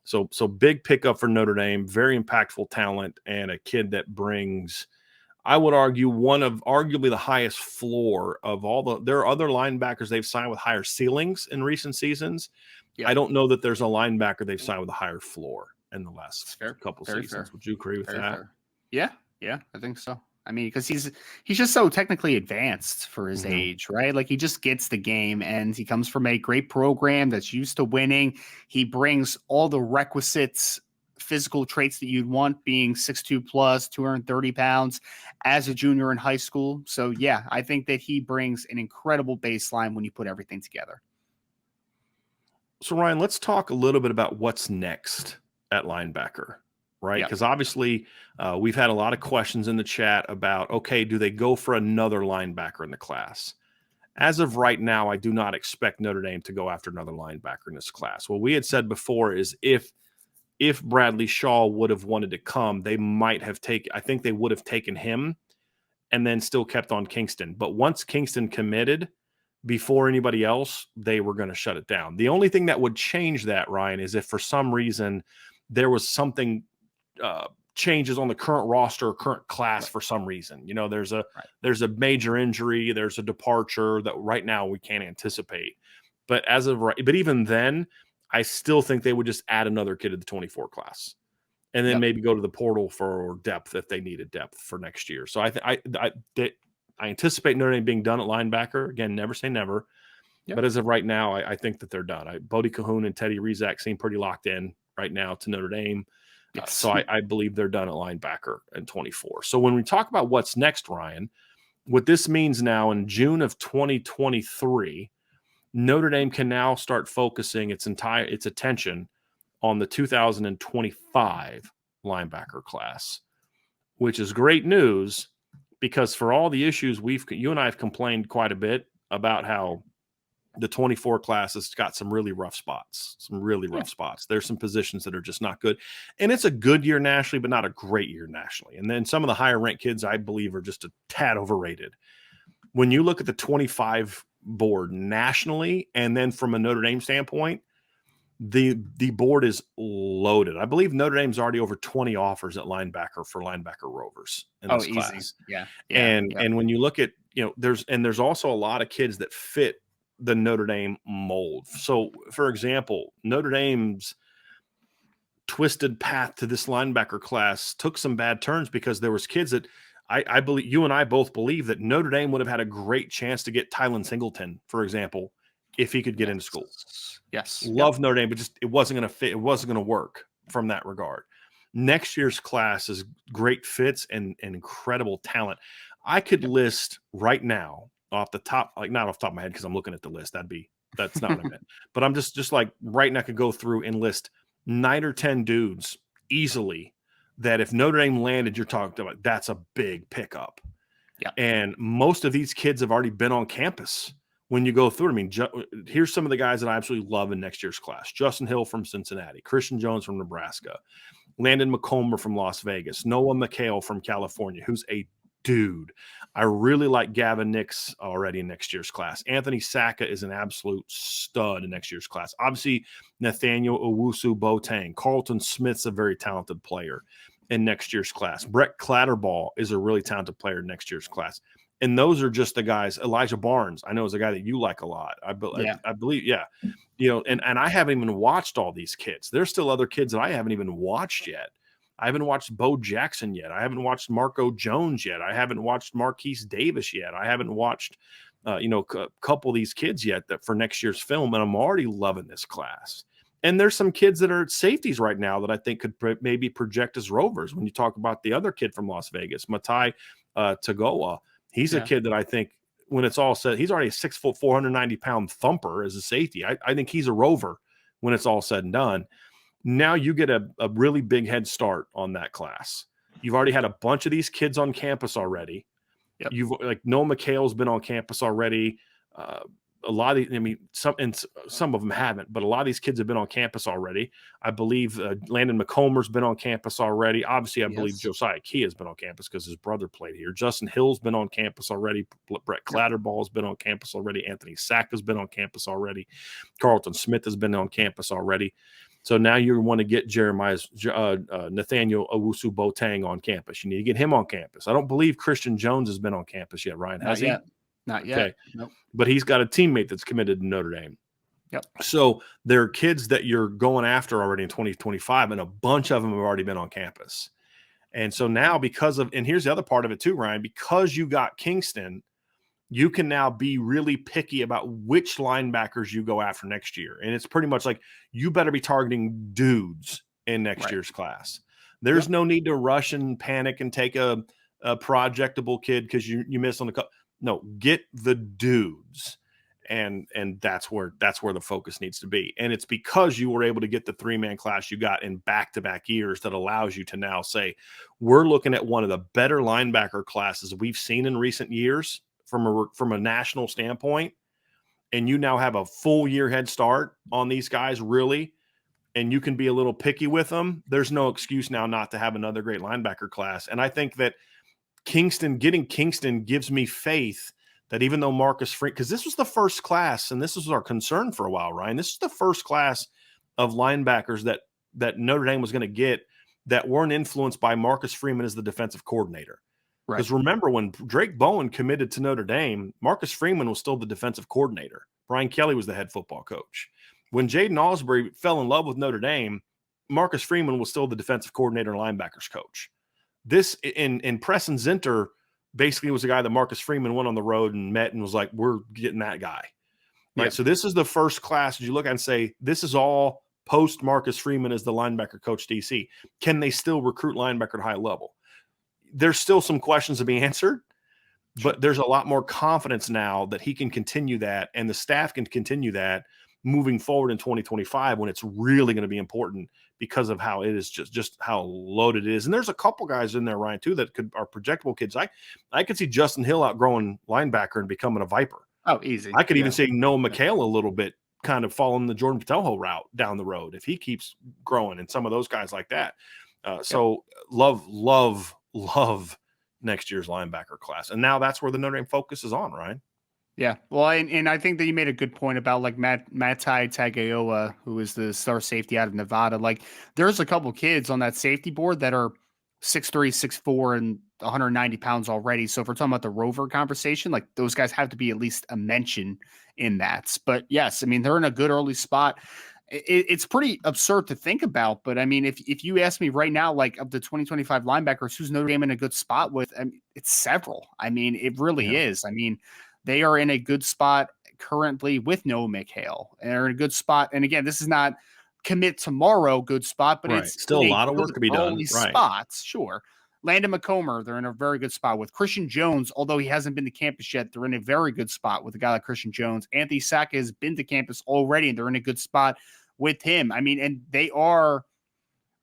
So big pickup for Notre Dame, very impactful talent, and a kid that brings, I would argue, one of arguably the highest floor of all there are other linebackers they've signed with higher ceilings in recent seasons. Yeah. I don't know that there's a linebacker they've signed with a higher floor in the last couple seasons. Fair. Would you agree with that? Fair. Yeah, I think so. I mean, because he's just so technically advanced for his age, right? Like he just gets the game, and he comes from a great program that's used to winning. He brings all the requisites, physical traits that you'd want, being 6'2 plus, 230 pounds as a junior in high school. So yeah, I think that he brings an incredible baseline when you put everything together. So Ryan, let's talk a little bit about what's next at linebacker. Right. Because obviously we've had a lot of questions in the chat about, okay, do they go for another linebacker in the class? As of right now, I do not expect Notre Dame to go after another linebacker in this class. What we had said before is if Bradley Shaw would have wanted to come, they might have I think they would have taken him and then still kept on Kingston. But once Kingston committed before anybody else, they were going to shut it down. The only thing that would change that, Ryan, is if for some reason there was something changes on the current roster or current class for some reason. There's a major injury, there's a departure that right now we can't anticipate. But but even then, I still think they would just add another kid to the 24 class, and then maybe go to the portal for depth if they needed depth for next year. So I anticipate Notre Dame being done at linebacker. Again, never say never. Yep. But as of right now, I think that they're done. Bodie Cahoon and Teddy Rizak seem pretty locked in right now to Notre Dame. Yes. So I believe they're done at linebacker in 24. So when we talk about what's next, Ryan, what this means now in June of 2023, Notre Dame can now start focusing its attention on the 2025 linebacker class, which is great news because for all the issues you and I have complained quite a bit about how the 24 class has got some really rough spots, There's some positions that are just not good. And it's a good year nationally, but not a great year nationally. And then some of the higher ranked kids, I believe, are just a tad overrated. When you look at the 25 board nationally, and then from a Notre Dame standpoint, the board is loaded. I believe Notre Dame's already over 20 offers at linebacker for linebacker rovers in this class. Easy. Yeah. And when you look at, there's also a lot of kids that fit the Notre Dame mold. So, for example, Notre Dame's twisted path to this linebacker class took some bad turns because there was kids that I believe you and I both believe that Notre Dame would have had a great chance to get Tylen Singleton, for example, if he could get into school. Yes. Love Notre Dame, but just it wasn't going to fit. It wasn't going to work from that regard. Next year's class is great fits and incredible talent. I could list right now off the top, like not off the top of my head because I'm looking at the list. That's not what I meant. But I'm just like right now I could go through and list 9 or 10 dudes easily that if Notre Dame landed, you're talking about that's a big pickup. Yeah. And most of these kids have already been on campus when you go through it. I mean, here's some of the guys that I absolutely love in next year's class. Justin Hill from Cincinnati, Christian Jones from Nebraska, Landon McComber from Las Vegas, Noah McHale from California, who's a dude. I really like Gavin Nix already in next year's class. Anthony Saka is an absolute stud in next year's class. Obviously, Nathaniel Owusu-Boateng. Carlton Smith's a very talented player in next year's class. Brett Clatterball is a really talented player in next year's class. And those are just the guys. Elijah Barnes, I know, is a guy that you like a lot. I believe, yeah. And I haven't even watched all these kids. There's still other kids that I haven't even watched yet. I haven't watched Bo Jackson yet. I haven't watched Marco Jones yet. I haven't watched Marquise Davis yet. I haven't watched, a couple of these kids yet that for next year's film. And I'm already loving this class. And there's some kids that are safeties right now that I think could maybe project as rovers. When you talk about the other kid from Las Vegas, Matai Tagoa, he's a kid that I think when it's all said, he's already a 6 foot, 490-pound thumper as a safety. I think he's a rover when it's all said and done. Now you get a really big head start on that class. You've already had a bunch of these kids on campus already. Yep. You've like Noah McHale's been on campus already. A lot of some of them haven't, but a lot of these kids have been on campus already. I believe Landon McComer's been on campus already. Obviously, I believe Josiah Key has been on campus because his brother played here. Justin Hill's been on campus already. Brett Clatterball has been on campus already. Anthony Saka's been on campus already. Carlton Smith has been on campus already. So now you want to get Nathaniel Owusu-Boateng on campus. You need to get him on campus. I don't believe Christian Jones has been on campus yet, Ryan. Has he? Not yet. Okay. Nope. But he's got a teammate that's committed to Notre Dame. Yep. So there are kids that you're going after already in 2025, and a bunch of them have already been on campus. And so now and here's the other part of it too, Ryan, because you got Kingston, you can now be really picky about which linebackers you go after next year. And it's pretty much like you better be targeting dudes in next year's class. There's no need to rush and panic and take a projectable kid because you missed on the cup. No, get the dudes. And that's where the focus needs to be. And it's because you were able to get the 3-man class you got in back-to-back years that allows you to now say, we're looking at one of the better linebacker classes we've seen in recent years from a national standpoint. And you now have a full year head start on these guys, really. And you can be a little picky with them. There's no excuse now not to have another great linebacker class. And I think that getting Kingston gives me faith that even though Marcus Freeman, because this was the first class, and this was our concern for a while, Ryan, this is the first class of linebackers that Notre Dame was going to get that weren't influenced by Marcus Freeman as the defensive coordinator. Because remember, when Drake Bowen committed to Notre Dame, Marcus Freeman was still the defensive coordinator. Brian Kelly was the head football coach. When Jaden Osbury fell in love with Notre Dame, Marcus Freeman was still the defensive coordinator and linebackers coach. This in Preston Zinter basically was a guy that Marcus Freeman went on the road and met and was like, we're getting that guy. Right. Yeah. So this is the first class you look at and say, this is all post Marcus Freeman as the linebacker coach DC. Can they still recruit linebacker at a high level? There's still some questions to be answered, but there's a lot more confidence now that he can continue that and the staff can continue that moving forward in 2025 when it's really going to be important because of how it is just how loaded it is. And there's a couple guys in there, Ryan, too, that are projectable kids. I could see Justin Hill outgrowing linebacker and becoming a Viper. Oh, easy. I could even Yeah. say Noah McHale a little bit, kind of following the Jordan Patelho route down the road if he keeps growing, and some of those guys like that. Yep. So love next year's linebacker class, and now that's where the Notre Dame focus is on, Ryan. Yeah. Well, and I think that you made a good point about like Matai Tagovailoa, who is the star safety out of Nevada. Like, there's a couple kids on that safety board that are 6'3", 6'4", and 190 pounds already. So if we're talking about the Rover conversation, like those guys have to be at least a mention in that. But yes, I mean, they're in a good early spot. It's pretty absurd to think about, but I mean, if you ask me right now, like of the 2025 linebackers, who's Notre Dame in a good spot with? I mean, it's several. I mean, it really Yeah. is. I mean, they are in a good spot currently with Noah McHale, and they're in a good spot. And again, this is not commit tomorrow good spot, but Right. it's Still in a a lot of work good to be done. early Right. spots. Sure. Landon McComber, they're in a very good spot with Christian Jones. Although he hasn't been to campus yet, they're in a very good spot with a guy like Christian Jones. Anthony Saka has been to campus already, and they're in a good spot with him. I mean, and they are,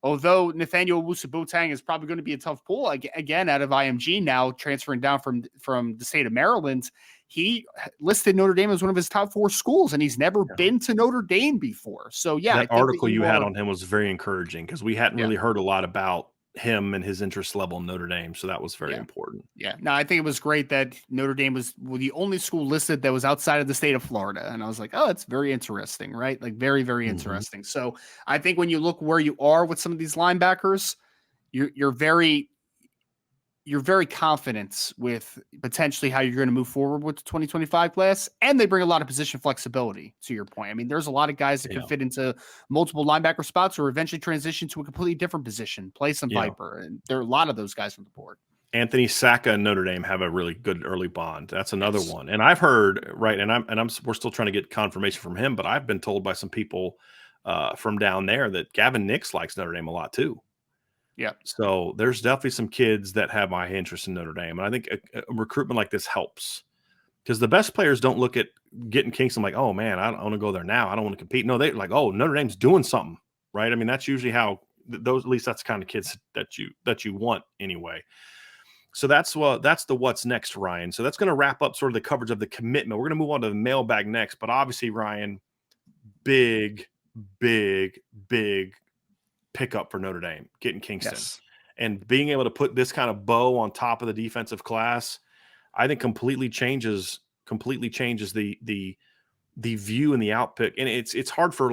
although Nathaniel Owusu-Boateng is probably going to be a tough pull again out of IMG now, transferring down from the state of Maryland, he listed Notre Dame as one of his top 4 schools, and he's never been to Notre Dame before. So, yeah, I That think that article you had on him was very encouraging because we hadn't yeah, really heard a lot about him and his interest level in Notre Dame. So that was very yeah. important. Yeah, no, I think it was great that Notre Dame was the only school listed that was outside of the state of Florida. And I was like, oh, it's very interesting, right? Like very, very interesting. So I think when you look where you are with some of these linebackers, you're very confident with potentially how you're going to move forward with the 2025 class. And they bring a lot of position flexibility, to your point. I mean, there's a lot of guys that can fit into multiple linebacker spots or eventually transition to a completely different position, play some Viper. And there are a lot of those guys on the board. Anthony Saka and Notre Dame have a really good early bond. That's another one. And I've heard, right, we're still trying to get confirmation from him, but I've been told by some people from down there that Gavin Nix likes Notre Dame a lot too. Yeah. So there's definitely some kids that have my interest in Notre Dame. And I think a recruitment like this helps because the best players don't look at getting Kingston like, oh man, I don't want to go there now. I don't want to compete. No, they're like, oh, Notre Dame's doing something, right? I mean, that's usually how those, at least that's the kind of kids that you want anyway. So that's the what's next, Ryan. So that's going to wrap up sort of the coverage of the commitment. We're going to move on to the mailbag next, but obviously, Ryan, big pickup for Notre Dame, getting Kingston and being able to put this kind of bow on top of the defensive class. I think completely changes the view and the output. And it's hard for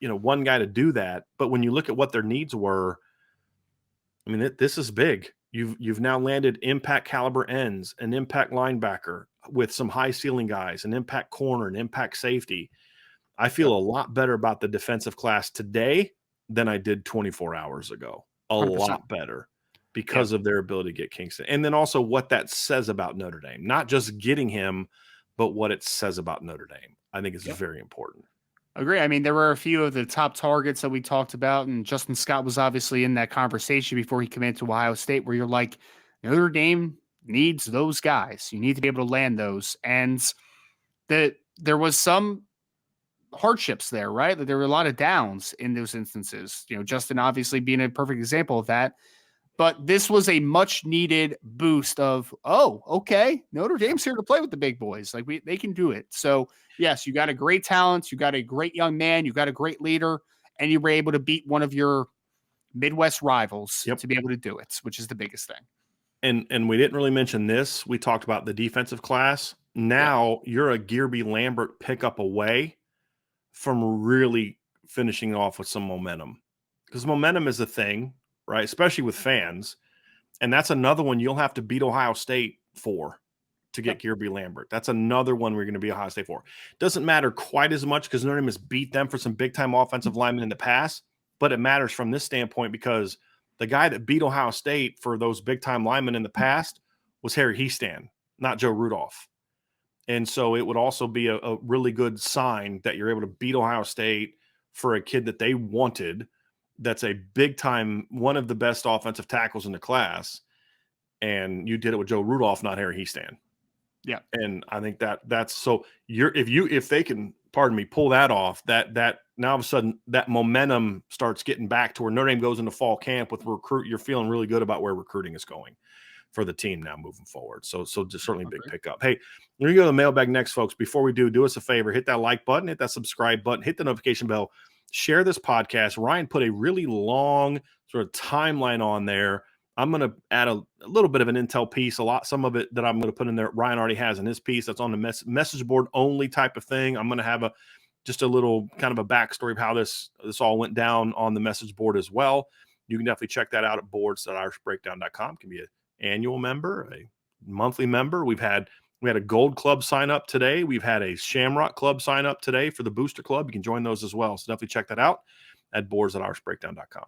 one guy to do that. But when you look at what their needs were, I mean, this is big. You've now landed impact caliber ends, an impact linebacker with some high ceiling guys, an impact corner, an impact safety. I feel a lot better about the defensive class today than I did 24 hours ago. A 100%. lot better because of their ability to get Kingston. And then also what that says about Notre Dame, not just getting him, but what it says about Notre Dame. I think is very important. Agree. I mean, there were a few of the top targets that we talked about, and Justin Scott was obviously in that conversation before he committed to Ohio State, where you're like, Notre Dame needs those guys. You need to be able to land those. And there was some hardships there, right? That there were a lot of downs in those instances. You know, Justin obviously being a perfect example of that. But this was a much needed boost of, oh, okay, Notre Dame's here to play with the big boys. Like they can do it. So yes, you got a great talent, you got a great young man, you got a great leader, and you were able to beat one of your Midwest rivals to be able to do it, which is the biggest thing. And we didn't really mention this. We talked about the defensive class. Now you're a Gearby Lambert pickup away from really finishing off with some momentum, because momentum is a thing, right? Especially with fans. And that's another one you'll have to beat Ohio State for to get Gearby Lambert. That's another one we're going to be Ohio State for. Doesn't matter quite as much because Notre Dame has beat them for some big-time offensive linemen in the past, but it matters from this standpoint because the guy that beat Ohio State for those big-time linemen in the past was Harry Heastan, not Joe Rudolph. And so it would also be a really good sign that you're able to beat Ohio State for a kid that they wanted. That's a big time, one of the best offensive tackles in the class. And you did it with Joe Rudolph, not Harry Heastan. Yeah. And I think that's so if they can, pardon me, pull that off, that now all of a sudden that momentum starts getting back to where Notre Dame goes into fall camp with recruit. You're feeling really good about where recruiting is going. for the team now moving forward. So just certainly big pickup. Hey, we're gonna go to the mailbag next, folks. Before we do us a favor, hit that like button, hit that subscribe button, hit the notification bell, share this podcast. Ryan put a really long sort of timeline on there. I'm going to add a little bit of an intel piece, some of it that I'm going to put in there. Ryan already has in his piece. That's on the message board only type of thing. I'm going to have just a little kind of a backstory of how this all went down on the message board as well. You can definitely check that out at boards.irishbreakdown.com. Can be an annual member, a monthly member. We had a gold club sign up today. We've had a Shamrock club sign up today for the booster club. You can join those as well. So definitely check that out at boards.irishbreakdown.com.